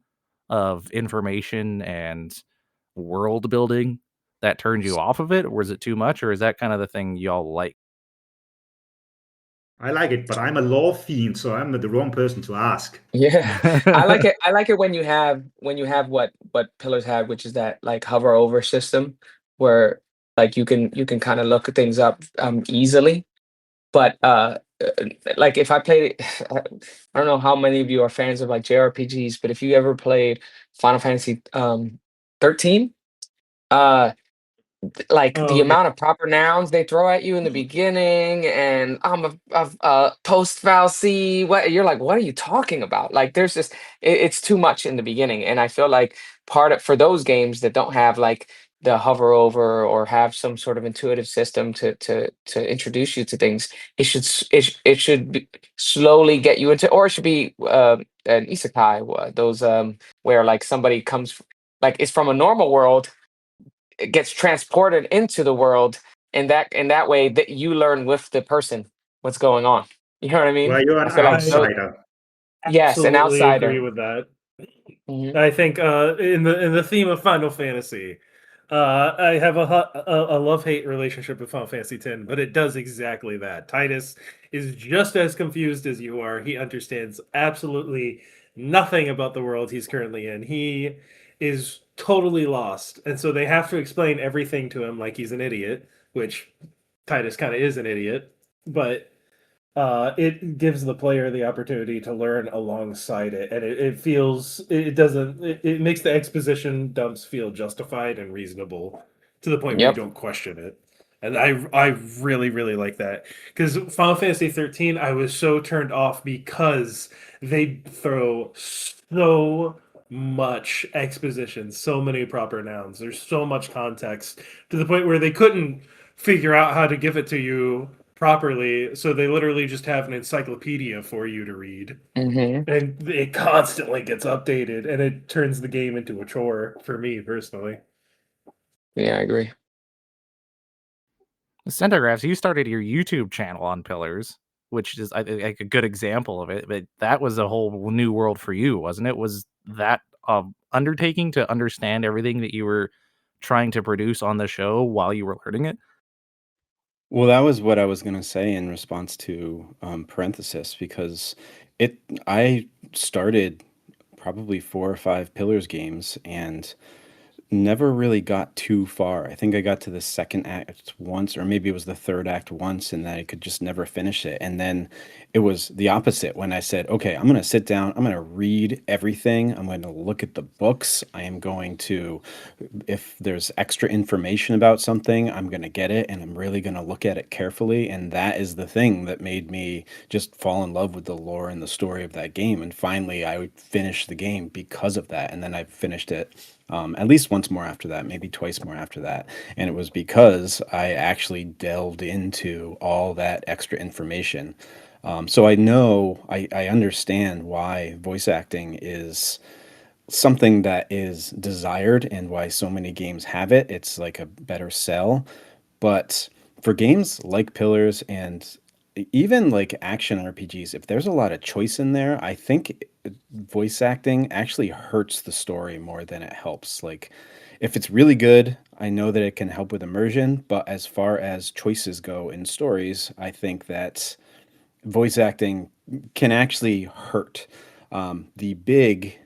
of information and world building that turned you off of it? Or was it too much? Or is that kind of the thing y'all like? I like it, but I'm a lore fiend, so I'm the wrong person to ask. Yeah. I like it. I like it when you have what Pillars had, which is that like hover over system where like you can kind of look at things up easily. But like if I played I don't know how many of you are fans of like JRPGs, but if you ever played Final Fantasy 13, uh like the Oh yeah. amount of proper nouns they throw at you in the beginning, and I'm a post falsi, what you're like, what are you talking about? Like there's just it's too much in the beginning, and I feel like part of for those games that don't have like the hover over or have some sort of intuitive system to introduce you to things, it should slowly get you into, or it should be an isekai, those where like somebody comes like it's from a normal world, it gets transported into the world, and that way that you learn with the person what's going on. You know what I mean? Well, you're an I feel like so. outsider. Yes, an Absolutely agree outsider. with that. Mhm. I think in the theme of Final Fantasy, I have a love hate relationship with Final Fantasy X, but it does exactly that. Titus is just as confused as you are. He understands absolutely nothing about the world he's currently in. He is totally lost, and so they have to explain everything to him like he's an idiot, which Titus kind of is an idiot, but it gives the player the opportunity to learn alongside it, and it feels it doesn't it makes the exposition dumps feel justified and reasonable to the point where you Yep. don't question it. And I really really like that because Final Fantasy 13 I was so turned off because they throw so much exposition, so many proper nouns. There's so much context to the point where they couldn't figure out how to give it to you properly. So they literally just have an encyclopedia for you to read. Mm-hmm. And it constantly gets updated, and it turns the game into a chore for me personally. Yeah, I agree. Centigraphs, you started your YouTube channel on Pillars, which is like a good example of it. But that was a whole new world for you, wasn't it? Was that undertaking to understand everything that you were trying to produce on the show while you were learning it? Well, that was what I was gonna say in response to parenthesis because it I started probably 4 or 5 Pillars games and never really got too far. I think I got to the second act once, or maybe it was the third act once, and I could just never finish it. And then it was the opposite when I said, okay, I'm going to sit down, I'm going to read everything, I'm going to look at the books, I am going to, if there's extra information about something, I'm going to get it and I'm really going to look at it carefully. And that is the thing that made me just fall in love with the lore and the story of that game. And finally, I would finish the game because of that. And then I finished it at least once more after that, maybe twice more after that. And it was because I actually delved into all that extra information. So I know, I understand why voice acting is something that is desired and why so many games have it. It's like a better sell. But for games like Pillars and even like action RPGs, if there's a lot of choice in there, I think voice acting actually hurts the story more than it helps. Like, if it's really good, I know that it can help with immersion, but as far as choices go in stories, I think that voice acting can actually hurt. The big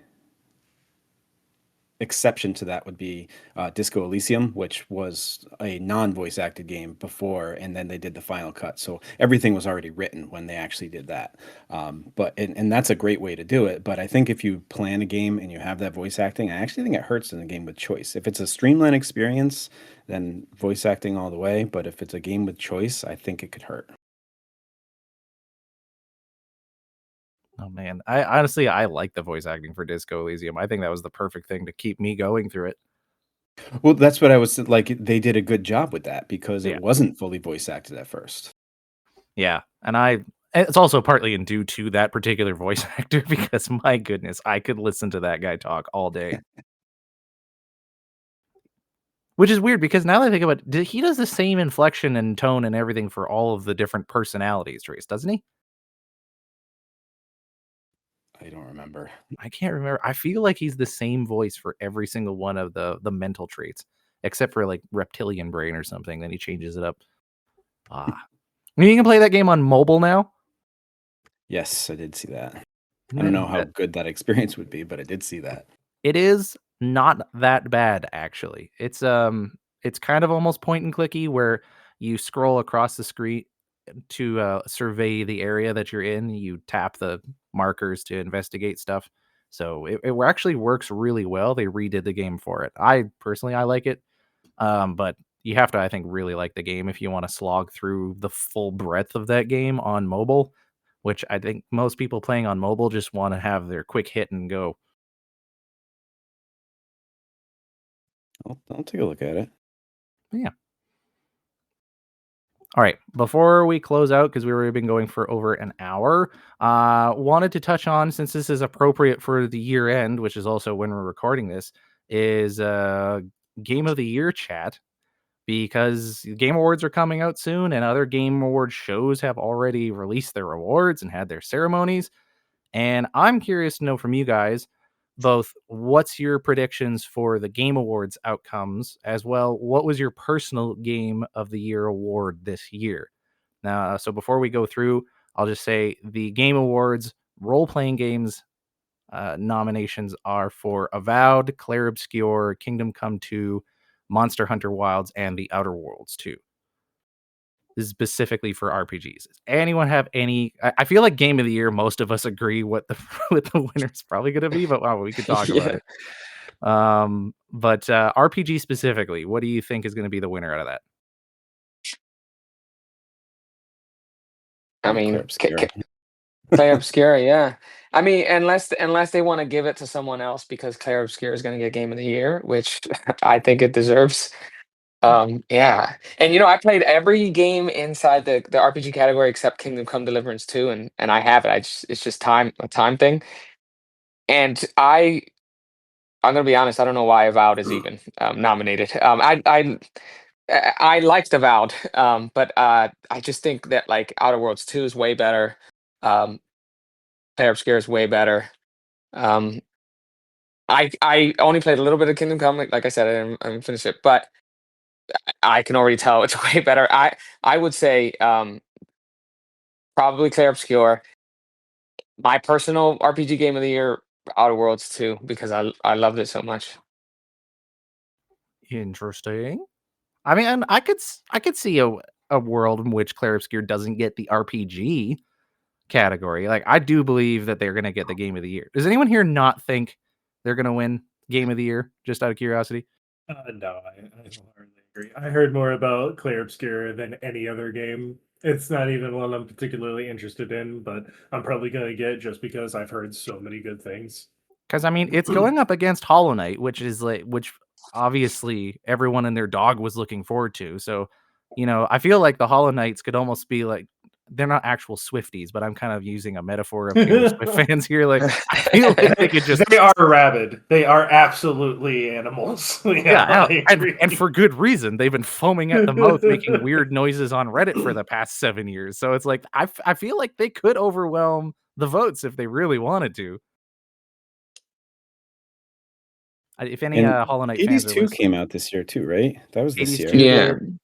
exception to that would be Disco Elysium, which was a non-voice acted game before, and then they did the final cut. So everything was already written when they actually did that. And that's a great way to do it. But I think if you plan a game and you have that voice acting, I actually think it hurts in a game with choice. If it's a streamlined experience, then voice acting all the way. But if it's a game with choice, I think it could hurt. Oh man, I honestly I like the voice acting for Disco Elysium. I think that was the perfect thing to keep me going through it. Well, that's what I was like. They did a good job with that because Yeah, it wasn't fully voice acted at first. yeah, and it's also partly in due to that particular voice actor because my goodness, I could listen to that guy talk all day. Which is weird because now that I think about it, he does the same inflection and tone and everything for all of the different personalities traits, doesn't he? I don't remember. I can't remember. I feel like he's the same voice for every single one of the mental traits, except for like reptilian brain or something. Then he changes it up. Ah, you can play that game on mobile now. Yes, I did see that. I don't Man, know how good that experience would be, but I did see that. it is not that bad actually. It's kind of almost point and clicky where you scroll across the screen to survey the area that you're in. You tap the markers to investigate stuff. So it actually works really well. They redid the game for it. I personally I like it. But you have to, I think, really like the game if you want to slog through the full breadth of that game on mobile, which I think most people playing on mobile just want to have their quick hit and go. I'll take a look at it. Yeah. All right. Before we close out, because we've already been going for over an hour, wanted to touch on, since this is appropriate for the year end, which is also when we're recording this, is Game of the Year chat. Because Game Awards are coming out soon and other Game Award shows have already released their awards and had their ceremonies. And I'm curious to know from you guys both what's your predictions for the Game Awards outcomes, as well what was your personal Game of the Year award this year. Now, so before we go through, I'll just say the Game Awards role-playing games nominations are for Avowed, Clair Obscure, Kingdom Come 2, Monster Hunter Wilds, and The Outer Worlds 2. This is specifically for RPGs. Does anyone have any? I feel like Game of the Year, most of us agree what the what the winner's probably going to be, but wow, we could talk about Yeah. it. But RPG specifically, what do you think is going to be the winner out of that? I Clair mean, Obscur. Clair Obscura, yeah. I mean, unless they want to give it to someone else because Clair Obscura is going to get Game of the Year, which I think it deserves. Yeah, and I played every game inside the RPG category except Kingdom Come Deliverance 2, and I have it. It's just a time thing. And I'm gonna be honest, I don't know why Avowed is even nominated. I liked Avowed, but I just think that like Outer Worlds 2 is way better. Player Obscure is way better. Um, I only played a little bit of Kingdom Come, like I said, I didn't finish it, but I can already tell it's way better. I would say probably Clair Obscure. My personal RPG game of the year, Outer Worlds 2, because I loved it so much. Interesting. I mean, and I could see a world in which Clair Obscure doesn't get the RPG category. Like, I do believe that they're gonna get the game of the year. Does anyone here not think they're gonna win game of the year? Just out of curiosity. No, I wholeheartedly agree. I heard more about Clair Obscure than any other game. It's not even one I'm particularly interested in, but I'm probably gonna get just because I've heard so many good things. Because I mean, it's going up against Hollow Knight, which obviously everyone and their dog was looking forward to. So, I feel like the Hollow Knights could almost be like they're not actual Swifties, but I'm kind of using a metaphor of Taylor Swift fans here. Like, I feel like they could just They are rabid. They are absolutely animals. yeah, and for good reason. They've been foaming at the mouth, making weird noises on Reddit for the past 7 years. So it's like I feel like they could overwhelm the votes if they really wanted to. If any And Hollow Knight Hades fans are 2 listening, came out this year too, right? That was this Hades year. 2 Yeah. did,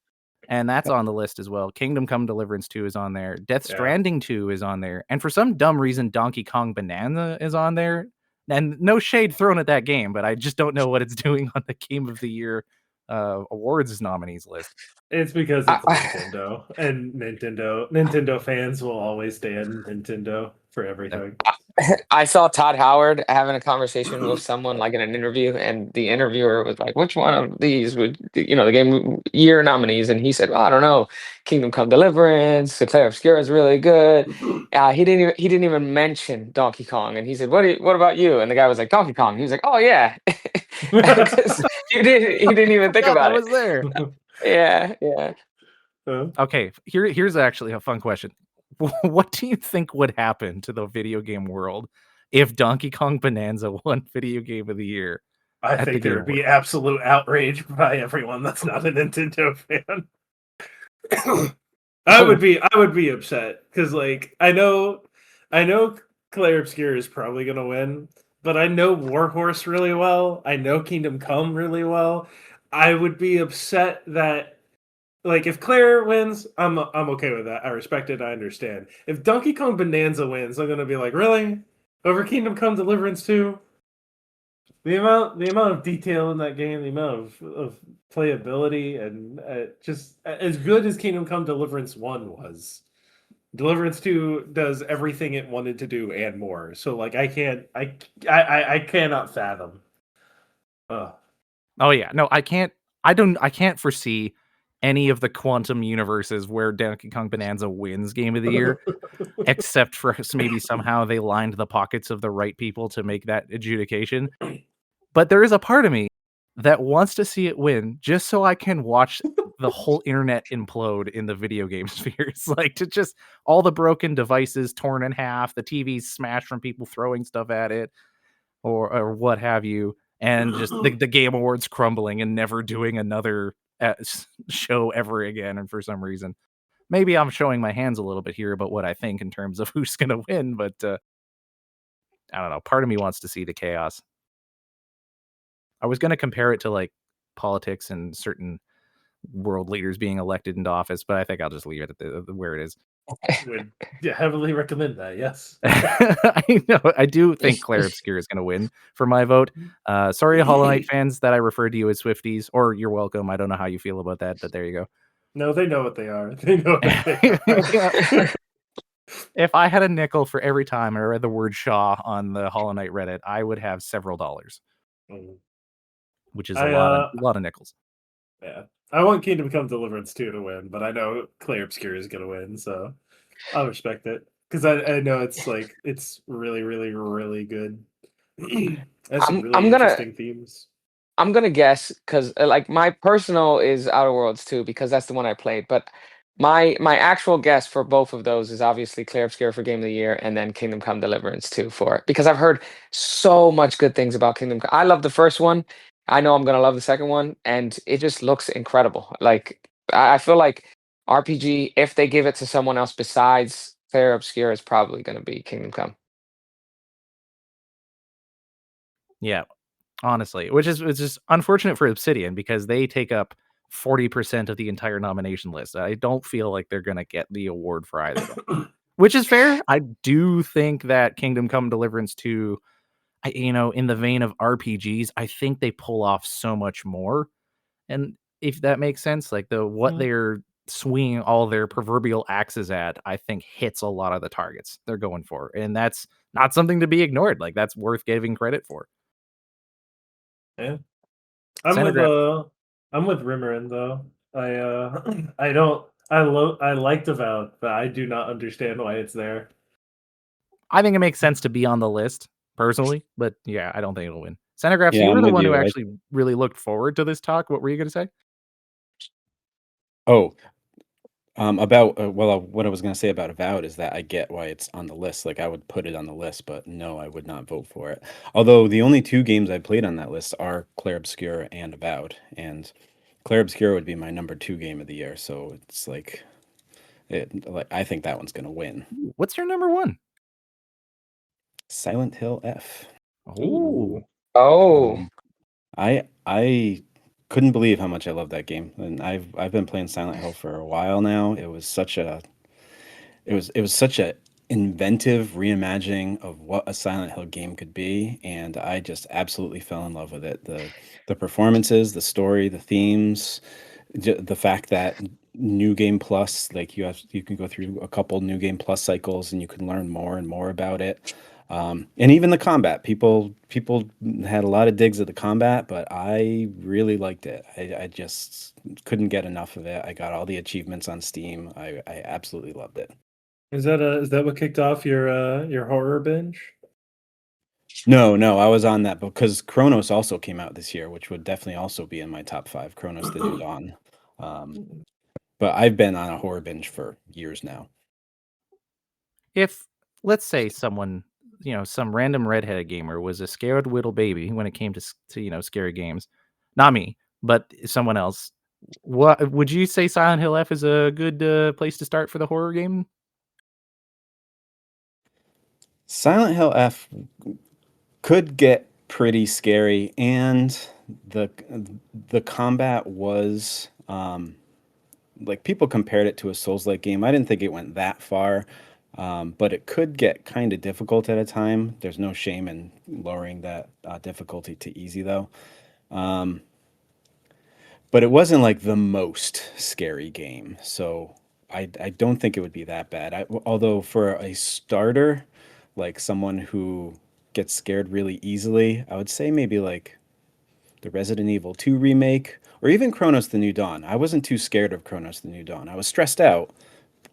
and that's on the list as well. Kingdom Come Deliverance 2 is on there. Death Yeah. Stranding 2 is on there. And for some dumb reason, Donkey Kong Bonanza is on there. And no shade thrown at that game, but I just don't know what it's doing on the Game of the Year awards nominees list. It's because it's Nintendo, and Nintendo fans will always stand Nintendo for everything. I saw Todd Howard having a conversation with someone like in an interview, and the interviewer was like, "Which one of these would the game year nominees?" And he said, "Well, I don't know. Kingdom Come Deliverance, The Clair Obscure is really good." He didn't even mention Donkey Kong, and he said, "What about you?" And the guy was like, "Donkey Kong." He was like, "Oh yeah," because he didn't even think about I it. was there. Yeah. Okay, here's actually a fun question. What do you think would happen to the video game world if Donkey Kong Bonanza won Video Game of the Year? I think there would be absolute outrage by everyone that's not a Nintendo fan. I would be upset because like I know Clair Obscure is probably gonna win, but I know Warhorse really well. I know Kingdom Come really well. I would be upset that like if Claire wins, I'm okay with that. I respect it. I understand. If Donkey Kong Bonanza wins, I'm gonna be like, really? Over Kingdom Come Deliverance 2? The amount of detail in that game, the amount of playability, and just as good as Kingdom Come Deliverance 1 was, Deliverance 2 does everything it wanted to do and more. So like I cannot fathom. Oh yeah, no, I can't foresee any of the quantum universes where Donkey Kong Bonanza wins Game of the Year, except for maybe somehow they lined the pockets of the right people to make that adjudication. But there is a part of me that wants to see it win just so I can watch the whole internet implode in the video game spheres. Like to just all the broken devices torn in half, the TVs smashed from people throwing stuff at it or what have you. And just the Game Awards crumbling and never doing another show ever again. And for some reason, maybe I'm showing my hands a little bit here about what I think in terms of who's going to win. But I don't know. Part of me wants to see the chaos. I was going to compare it to like politics and certain world leaders being elected into office, but I think I'll just leave it at where it is. Would heavily recommend that. Yes, I know. I do think Clair Obscure is going to win for my vote. Sorry, Hollow Knight fans, that I referred to you as Swifties, or you're welcome. I don't know how you feel about that, but there you go. No, they know what they are. They know what they are. If I had a nickel for every time I read the word Shaw on the Hollow Knight Reddit, I would have several dollars, which is a lot of nickels. Yeah, I want Kingdom Come Deliverance 2 to win, but I know Clair Obscure is going to win, so I'll respect it because I know it's like it's really, really, really good. That's some really interesting themes. I'm gonna guess because like my personal is Outer Worlds 2 because that's the one I played. But my actual guess for both of those is obviously Clear Obscure for Game of the Year and then Kingdom Come Deliverance 2 for it because I've heard so much good things about Kingdom Come. I love the first one. I know I'm gonna love the second one, and it just looks incredible. Like I feel like RPG, if they give it to someone else besides Clear Obscure, is probably gonna be Kingdom Come. Yeah, honestly, which is it's just unfortunate for Obsidian because they take up 40% of the entire nomination list. I don't feel like they're gonna get the award for either of them, which is fair. I do think that Kingdom Come Deliverance 2, in the vein of RPGs, I think they pull off so much more. And if that makes sense, like what Mm. they're swinging all their proverbial axes at, I think hits a lot of the targets they're going for. And that's not something to be ignored. Like that's worth giving credit for. Yeah. I'm with Centigraph, I'm with Rimmerin though. I liked Avowed, but I do not understand why it's there. I think it makes sense to be on the list personally, but yeah, I don't think it'll win. Centigraphs, Yeah, you were I'm the with one who you. actually really looked forward to this talk. What were you going to say? Oh, about what I was gonna say about Avowed is that I get why it's on the list. Like I would put it on the list, but no, I would not vote for it. Although the only two games I played on that list are Clair Obscur and Avowed, and Clair Obscur would be my number 2 game of the year. So it's like I think that one's gonna win. What's your number one? Silent Hill F. Oh, Oh, Um, I couldn't believe how much I love that game, and I've been playing Silent Hill for a while now. It was such a inventive reimagining of what a Silent Hill game could be, and I just absolutely fell in love with it. The performances, the story, the themes, the fact that new game plus, like you can go through a couple new game plus cycles and you can learn more and more about it. And even the combat, people had a lot of digs at the combat, but I really liked it. I just couldn't get enough of it. I got all the achievements on Steam. I absolutely loved it. Is that what kicked off your horror binge? No, I was on that because Chronos also came out this year, which would definitely also be in my top 5. Chronos: The New Dawn. But I've been on a horror binge for years now. if let's say someone, some random redheaded gamer was a scared little baby when it came to scary games, not me, but someone else, what would you say Silent Hill F is a good place to start for the horror game? Silent Hill F could get pretty scary, and the the combat was like people compared it to a Souls-like game. I didn't think it went that far, but it could get kind of difficult at a time. There's no shame in lowering that difficulty to easy though. Um, but it wasn't like the most scary game, so I don't think it would be that bad. Although for a starter, like someone who gets scared really easily, I would say maybe like the Resident Evil 2 remake or even Chronos: The New Dawn. I wasn't too scared of Chronos: The New Dawn. I was stressed out,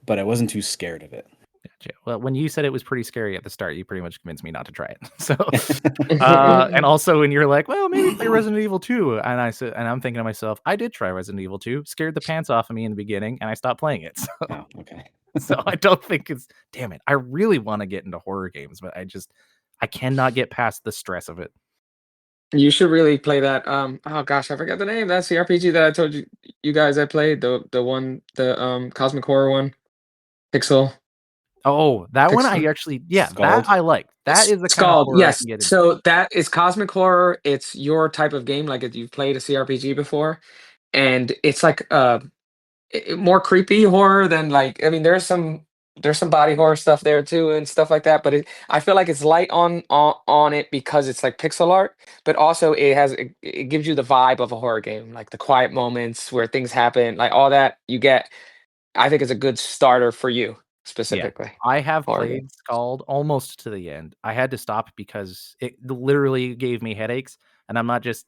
but I wasn't too scared of it. Gotcha. Well, when you said it was pretty scary at the start, you pretty much convinced me not to try it. So, and also when you're like, well, maybe play Resident Evil 2, and I'm thinking to myself, I did try Resident Evil 2, scared the pants off of me in the beginning, and I stopped playing it. So, Oh, okay. so I don't think damn it. I really want to get into horror games, but I cannot get past the stress of it. you should really play that. Oh gosh, I forgot the name. That's the RPG that I told you guys I played. The Cosmic Horror one, Pixel. Oh, that one I Pixel. actually, yeah, Scald? that I like. That is the kind of Scald, horror I yes. can get into. So that is Cosmic Horror. It's your type of game, like if you've played a CRPG before, and it's like more creepy horror than like. I mean, there's some body horror stuff there too and stuff like that. But I feel like it's light on it because it's like pixel art, but also it gives you the vibe of a horror game, like the quiet moments where things happen, like all that you get. I think it's a good starter for you Yeah, specifically. I have Horror game. played Scald almost to the end. I had to stop because it literally gave me headaches, and I'm not just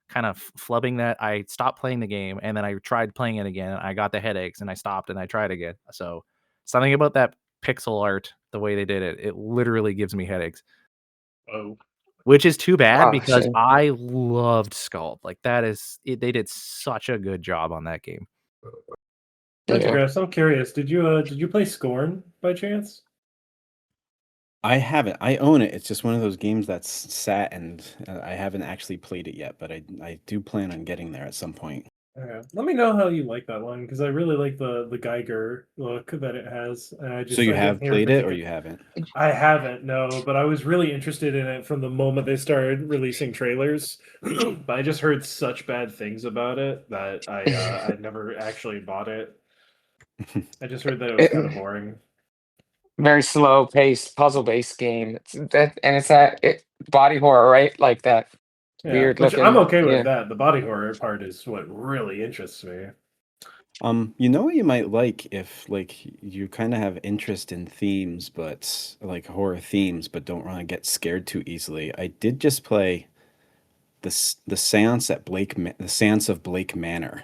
kind of flubbing that. I stopped playing the game, and then I tried playing it again. I got the headaches, and I stopped, and I tried again. So something about that pixel art, the way they did it, it literally gives me headaches. Oh. which is too bad Oh, because shit. I loved Scald. Like they did such a good job on that game. Yeah. Grass, I'm curious. Did you play Scorn by chance? I haven't. I own it. It's just one of those games that's sat, and I haven't actually played it yet. But I do plan on getting there at some point. Okay. Let me know how you like that one because I really like the Geiger look that it has. And So you I didn't have hear played it, or particular. you haven't? I haven't, no, but I was really interested in it from the moment they started releasing trailers. But I just heard such bad things about it that I never actually bought it. I just heard that it was kind of boring. Very slow paced puzzle based game. It's that body horror, right? Like that Yeah, weird which I'm looking. okay with Yeah. that. The body horror part is what really interests me. You know what you might like if like you kind of have interest in themes, but like horror themes, but don't want to get scared too easily. I did just play the Seance at the Seance of Blake Manor,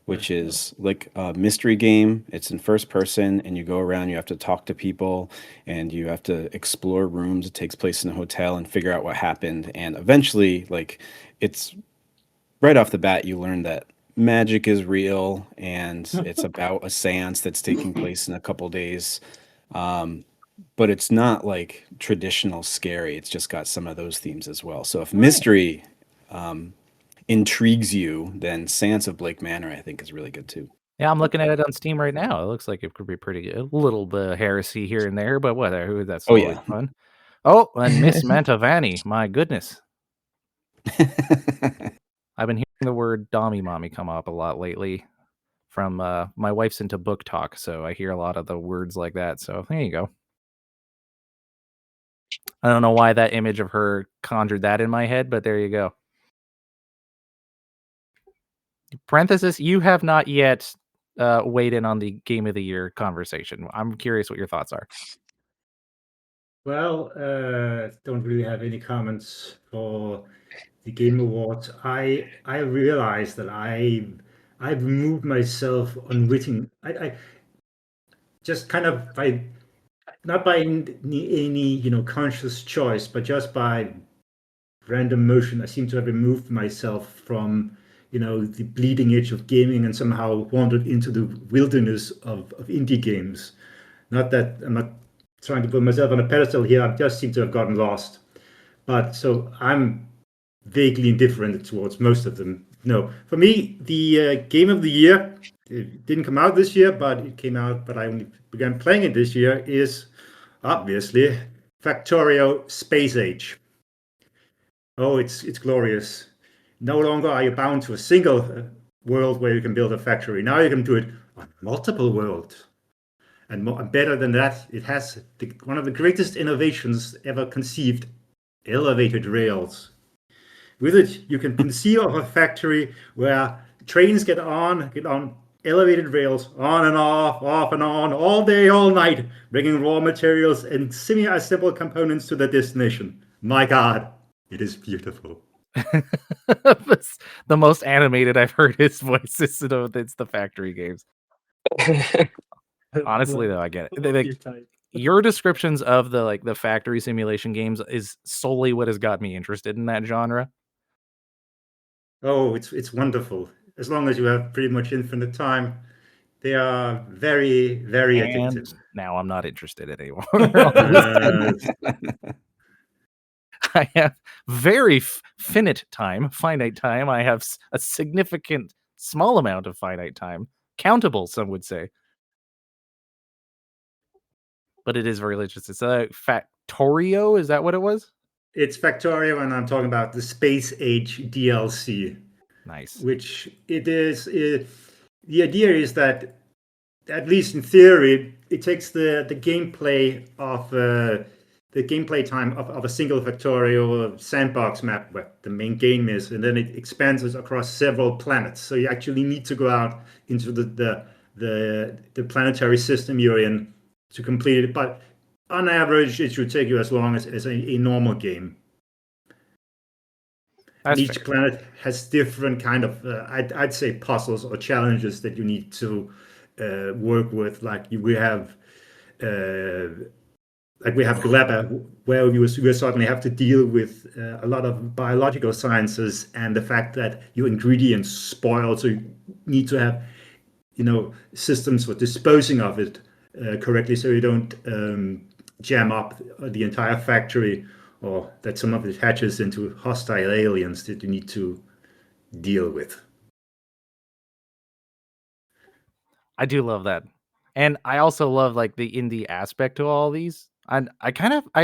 which is like a mystery game. It's in first person, and you go around. You have to talk to people, and you have to explore rooms. It takes place in a hotel and figure out what happened. And eventually, like it's right off the bat, you learn that magic is real and it's about a seance that's taking place in a couple days. Um, but it's not like traditional scary. It's just got some of those themes as well. So if mystery intrigues you, then Seance of Blake Manor, I think, is really good too. Yeah, I'm looking at it on Steam right now. It looks like it could be pretty good. A little bit of heresy here and there, but whatever. That's Oh always yeah. fun. Oh, and Miss Mantovani. My goodness. I've been hearing the word Dommy Mommy come up a lot lately from my wife's into book talk, so I hear a lot of the words like that. So there you go. I don't know why that image of her conjured that in my head, but there you go. Parenthesis, you have not yet weighed in on the Game of the Year conversation. I'm curious what your thoughts are. Well, don't really have any comments for the Game Awards. I realized that I've removed myself unwitting. I just kind of by not by any conscious choice, but just by random motion, I seem to have removed myself from the bleeding edge of gaming and somehow wandered into the wilderness of indie games. Not that I'm not trying to put myself on a pedestal here. I just seem to have gotten lost. But so I'm vaguely indifferent towards most of them. No, for me, the game of the year, it didn't come out this year, but it came out, but I only began playing it this year, is obviously Factorio Space Age. Oh, it's glorious. No longer are you bound to a single world where you can build a factory. Now you can do it on multiple worlds. And better than that, it has one of the greatest innovations ever conceived, elevated rails. With it, you can conceive of a factory where trains get on elevated rails, on and off and on, all day, all night, bringing raw materials and semi-assemble components to the destination. My God, it is beautiful. That's the most animated I've heard his voice is it's the factory games. Honestly, though, I get it. Your descriptions of the factory simulation games is solely what has got me interested in that genre. Oh, it's wonderful. As long as you have pretty much infinite time, they are very, very And addictive. now I'm not interested anymore. Uh, I have very finite time. I have a significant small amount of finite time. Countable, some would say. But it is very religious. It's a Factorio, is that what it was? it's Factorio, and I'm talking about the Space Age DLC. Nice. Which it is. The idea is that, at least in theory, it takes the gameplay of the gameplay time of a single Factorio sandbox map where the main game is, and then it expands it across several planets. So you actually need to go out into the planetary system you're in to complete it. But on average, it should take you as long as a normal game. That's and each fair. planet has different kind of I'd say puzzles or challenges that you need to work with. Like we have like we have Gleba, where you suddenly have to deal with a lot of biological sciences and the fact that your ingredients spoil, so you need to have systems for disposing of it correctly, so you don't jam up the entire factory, or that some of it hatches into hostile aliens that you need to deal with. I do love that. And I also love like the indie aspect to all these. And I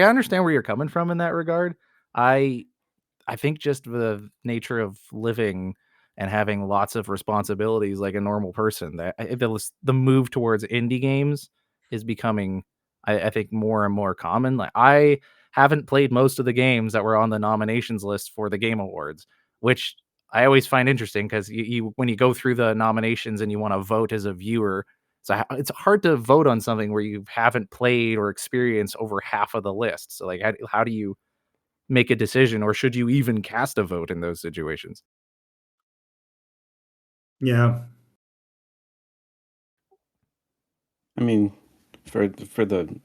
understand where you're coming from in that regard. I I think just the nature of living and having lots of responsibilities like a normal person, that the move towards indie games is becoming, I think, more and more common. Like I haven't played most of the games that were on the nominations list for the Game Awards, which I always find interesting because you when you go through the nominations and you want to vote as a viewer, it's hard to vote on something where you haven't played or experienced over half of the list. So like, how do you make a decision, or should you even cast a vote in those situations? Yeah. I mean, for the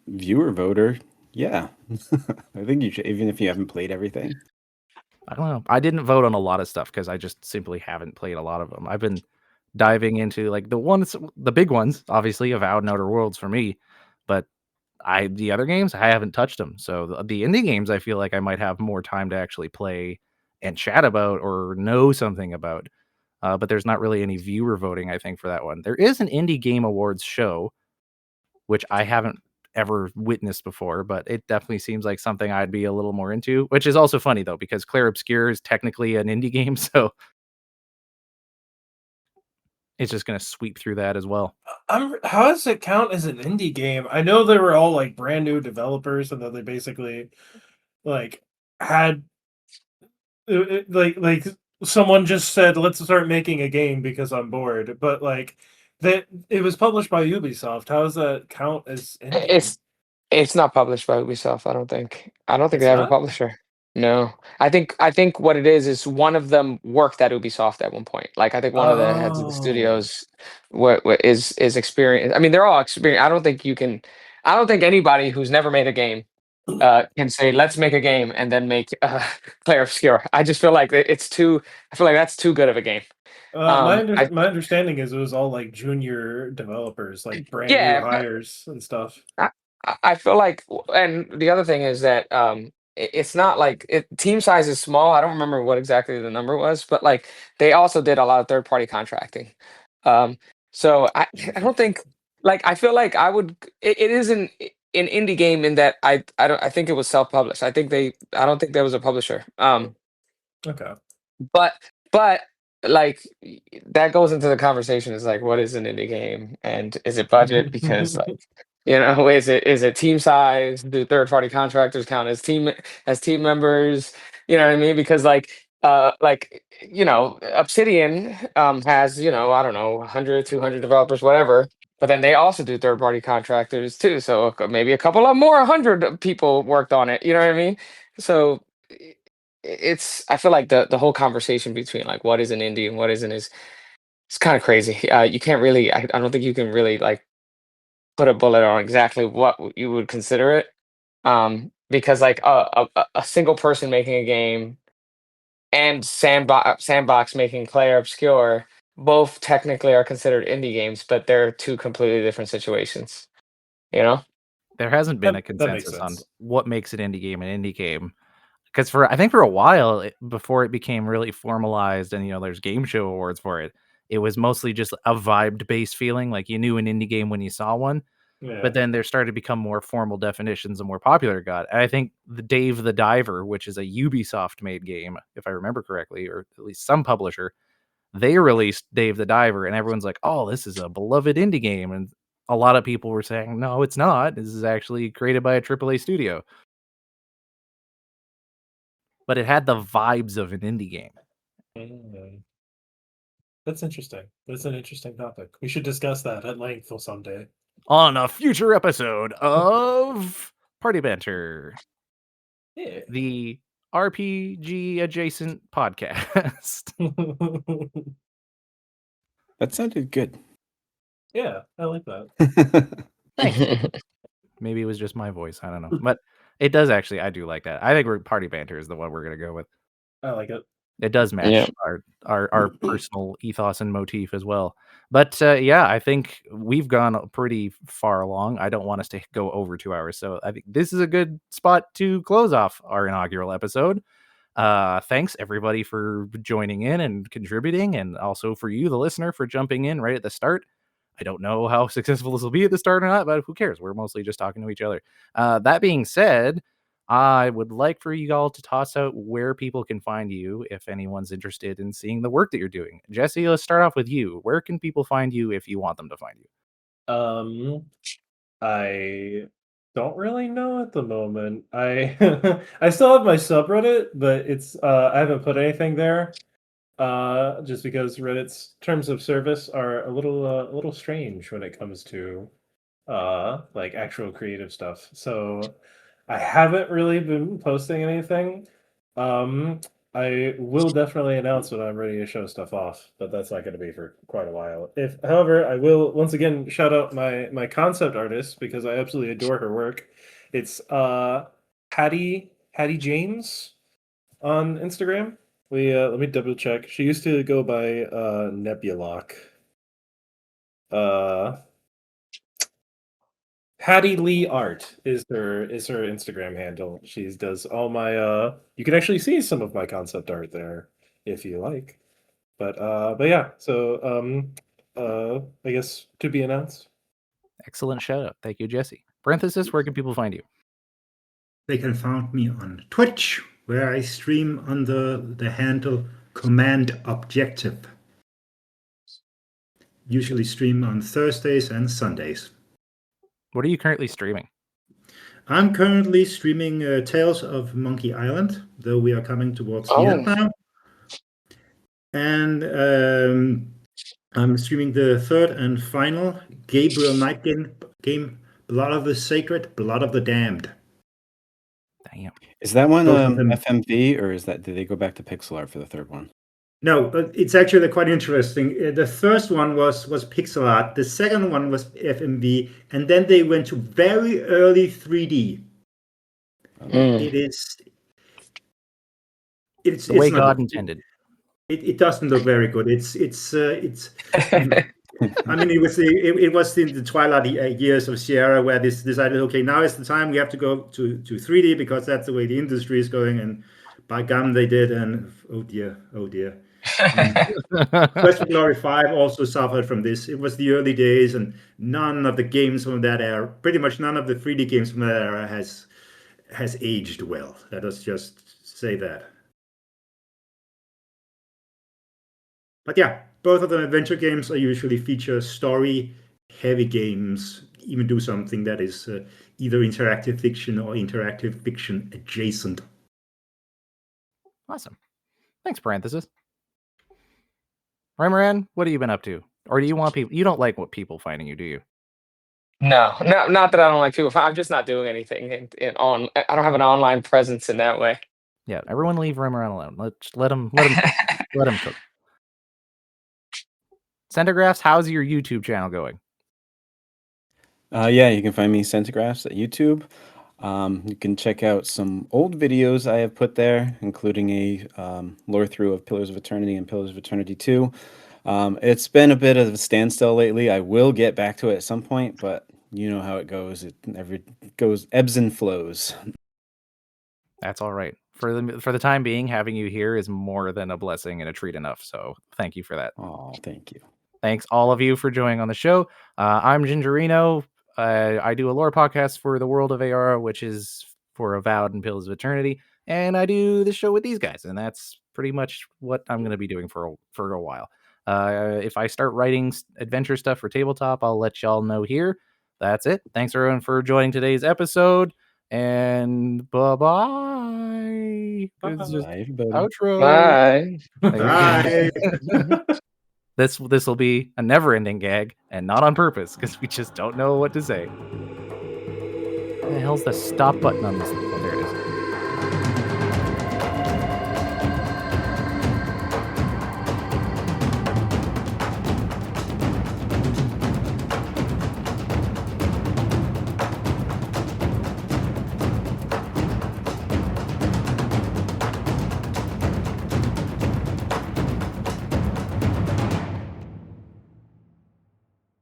viewer voter, yeah. I think you should, even if you haven't played everything. I don't know. I didn't vote on a lot of stuff because I just simply haven't played a lot of them. I've been diving into like the big ones, obviously, Avowed and Outer Worlds for me, but the other games I haven't touched them. So the indie games, I feel like I might have more time to actually play and chat about or know something about. But there's not really any viewer voting, I think, for that one. There is an indie game awards show, which I haven't ever witnessed before, but it definitely seems like something I'd be a little more into, which is also funny though, because Claire Obscure is technically an indie game, so it's just going to sweep through that as well. How does it count as an indie game? I know they were all like brand new developers, and that they basically like had like someone just said, "Let's start making a game because I'm bored." But like that, it was published by Ubisoft. How does that count as indie? It's not published by Ubisoft, I don't think. I don't think It's they have a not. publisher. No. I think what it is one of them worked at Ubisoft at one point. Like I think one of the heads of the Oh. studios is experienced. I mean, they're all experienced. I don't think anybody who's never made a game can say, let's make a game and then make Clair Obscure. I just feel like I feel like that's too good of a game. I My understanding is it was all like junior developers, like brand new Yeah, hires and stuff. I feel like, and the other thing is that it's not like team size is small. I don't remember what exactly the number was, but like they also did a lot of third party contracting. Um, so I don't think like I feel like it is an indie game in that I think it was self published. I don't think there was a publisher. Okay. But but like that goes into the conversation is like what is an indie game and is it budget because like is it team size, do third party contractors count as team members, you know what I mean, because Obsidian has I don't know 100 200 developers whatever, but then they also do third party contractors too, so maybe a couple of more 100 people worked on it, you know what I mean, so I feel like the whole conversation between like what is an indie and what isn't is it's kind of crazy. You can't really I don't think you can really like put a bullet on exactly what you would consider it. Because like a single person making a game and sandbox making Clair Obscure both technically are considered indie games, but they're two completely different situations. You know? There hasn't been a That makes consensus on sense. what makes an indie game. Because I think for a while before it became really formalized, and there's game show awards for it, it was mostly just a vibe based feeling, like you knew an indie game when you saw one. Yeah. But then there started to become more formal definitions the more popular it got. And I think the Dave the Diver, which is a Ubisoft made game, if I remember correctly, or at least some publisher, they released Dave the Diver, and everyone's like, "Oh, this is a beloved indie game." And a lot of people were saying, "No, it's not. This is actually created by a AAA studio." But it had the vibes of an indie game. Mm. That's interesting. That's an interesting topic. We should discuss that at length someday. On a future episode of Party Banter, Yeah. the RPG adjacent podcast. That sounded good. Yeah, I like that. Thank you. Maybe it was just my voice. I don't know. But it does actually. I do like that. I think Party Banter is the one we're going to go with. I like it. It does match Yeah. our personal ethos and motif as well. But yeah, I think we've gone pretty far along. I don't want us to go over 2 hours. So I think this is a good spot to close off our inaugural episode. Thanks everybody for joining in and contributing, and also for you, the listener, for jumping in right at the start. I don't know how successful this will be at the start or not, but who cares? We're mostly just talking to each other. That being said, I would like for you all to toss out where people can find you if anyone's interested in seeing the work that you're doing. Jesse, let's start off with you. Where can people find you if you want them to find you? I don't really know at the moment. I I still have my subreddit, but it's I haven't put anything there. Just because Reddit's terms of service are a little strange when it comes to like actual creative stuff. So I haven't really been posting anything. I will definitely announce when I'm ready to show stuff off, but that's not going to be for quite a while. However, I will once again shout out my concept artist because I absolutely adore her work. It's Hattie James on Instagram. Let me double check. She used to go by Nebulock. Hattie Lee Art is her Instagram handle. She does all my you can actually see some of my concept art there if you like. But yeah, so I guess to be announced. Excellent shout out. Thank you, Jesse. Parenthesis, where can people find you? They can find me on Twitch, where I stream under the handle Command Objective. Usually stream on Thursdays and Sundays. What are you currently streaming? I'm currently streaming Tales of Monkey Island, though we are coming towards the end now. And I'm streaming the third and final Gabriel Knight game, Blood of the Sacred, Blood of the Damned. Damn. Is that one Both of them. FMV, or did they go back to pixel art for the third one? No, but it's actually quite interesting. The first one was pixel art. The second one was FMV, and then they went to very early 3D. It's the way not God intended. It doesn't look very good. It's I mean, it was in the twilight years of Sierra where this decided, okay, now is the time we have to go to 3D because that's the way the industry is going, and by gum they did, and oh dear. Quest for Glory 5 also suffered from this. It was the early days, and none of the games from that era, pretty much none of the 3D games from that era has aged well. Let us just say that. But yeah, both of them adventure games are usually feature story-heavy games, even do something that is either interactive fiction or interactive fiction adjacent. Awesome. Thanks, parenthesis. Remoran, what have you been up to? Or do you want people? You don't like what people finding you, do you? No, not that I don't like people. I'm just not doing anything I don't have an online presence in that way. Yeah, everyone leave Remoran alone. Let him cook. Centigraphs, how's your YouTube channel going? Yeah, you can find me Centigraphs at YouTube. You can check out some old videos I have put there, including a lore through of Pillars of Eternity and Pillars of Eternity 2. It's been a bit of a standstill lately. I will get back to it at some point, but you know how it goes. It goes ebbs and flows. That's all right. For the time being, having you here is more than a blessing and a treat enough. So thank you for that. Oh, thank you. Thanks all of you for joining on the show. I'm Gingerino. I do a lore podcast for the World of Eora, which is for Avowed and Pillars of Eternity, and I do the show with these guys, and that's pretty much what I'm going to be doing for a while. If I start writing adventure stuff for tabletop, I'll let y'all know here. That's it. Thanks everyone for joining today's episode, and bye. Bye, everybody. Outro. Bye. Bye. This will be a never-ending gag, and not on purpose, because we just don't know what to say. What the hell's the stop button on this thing?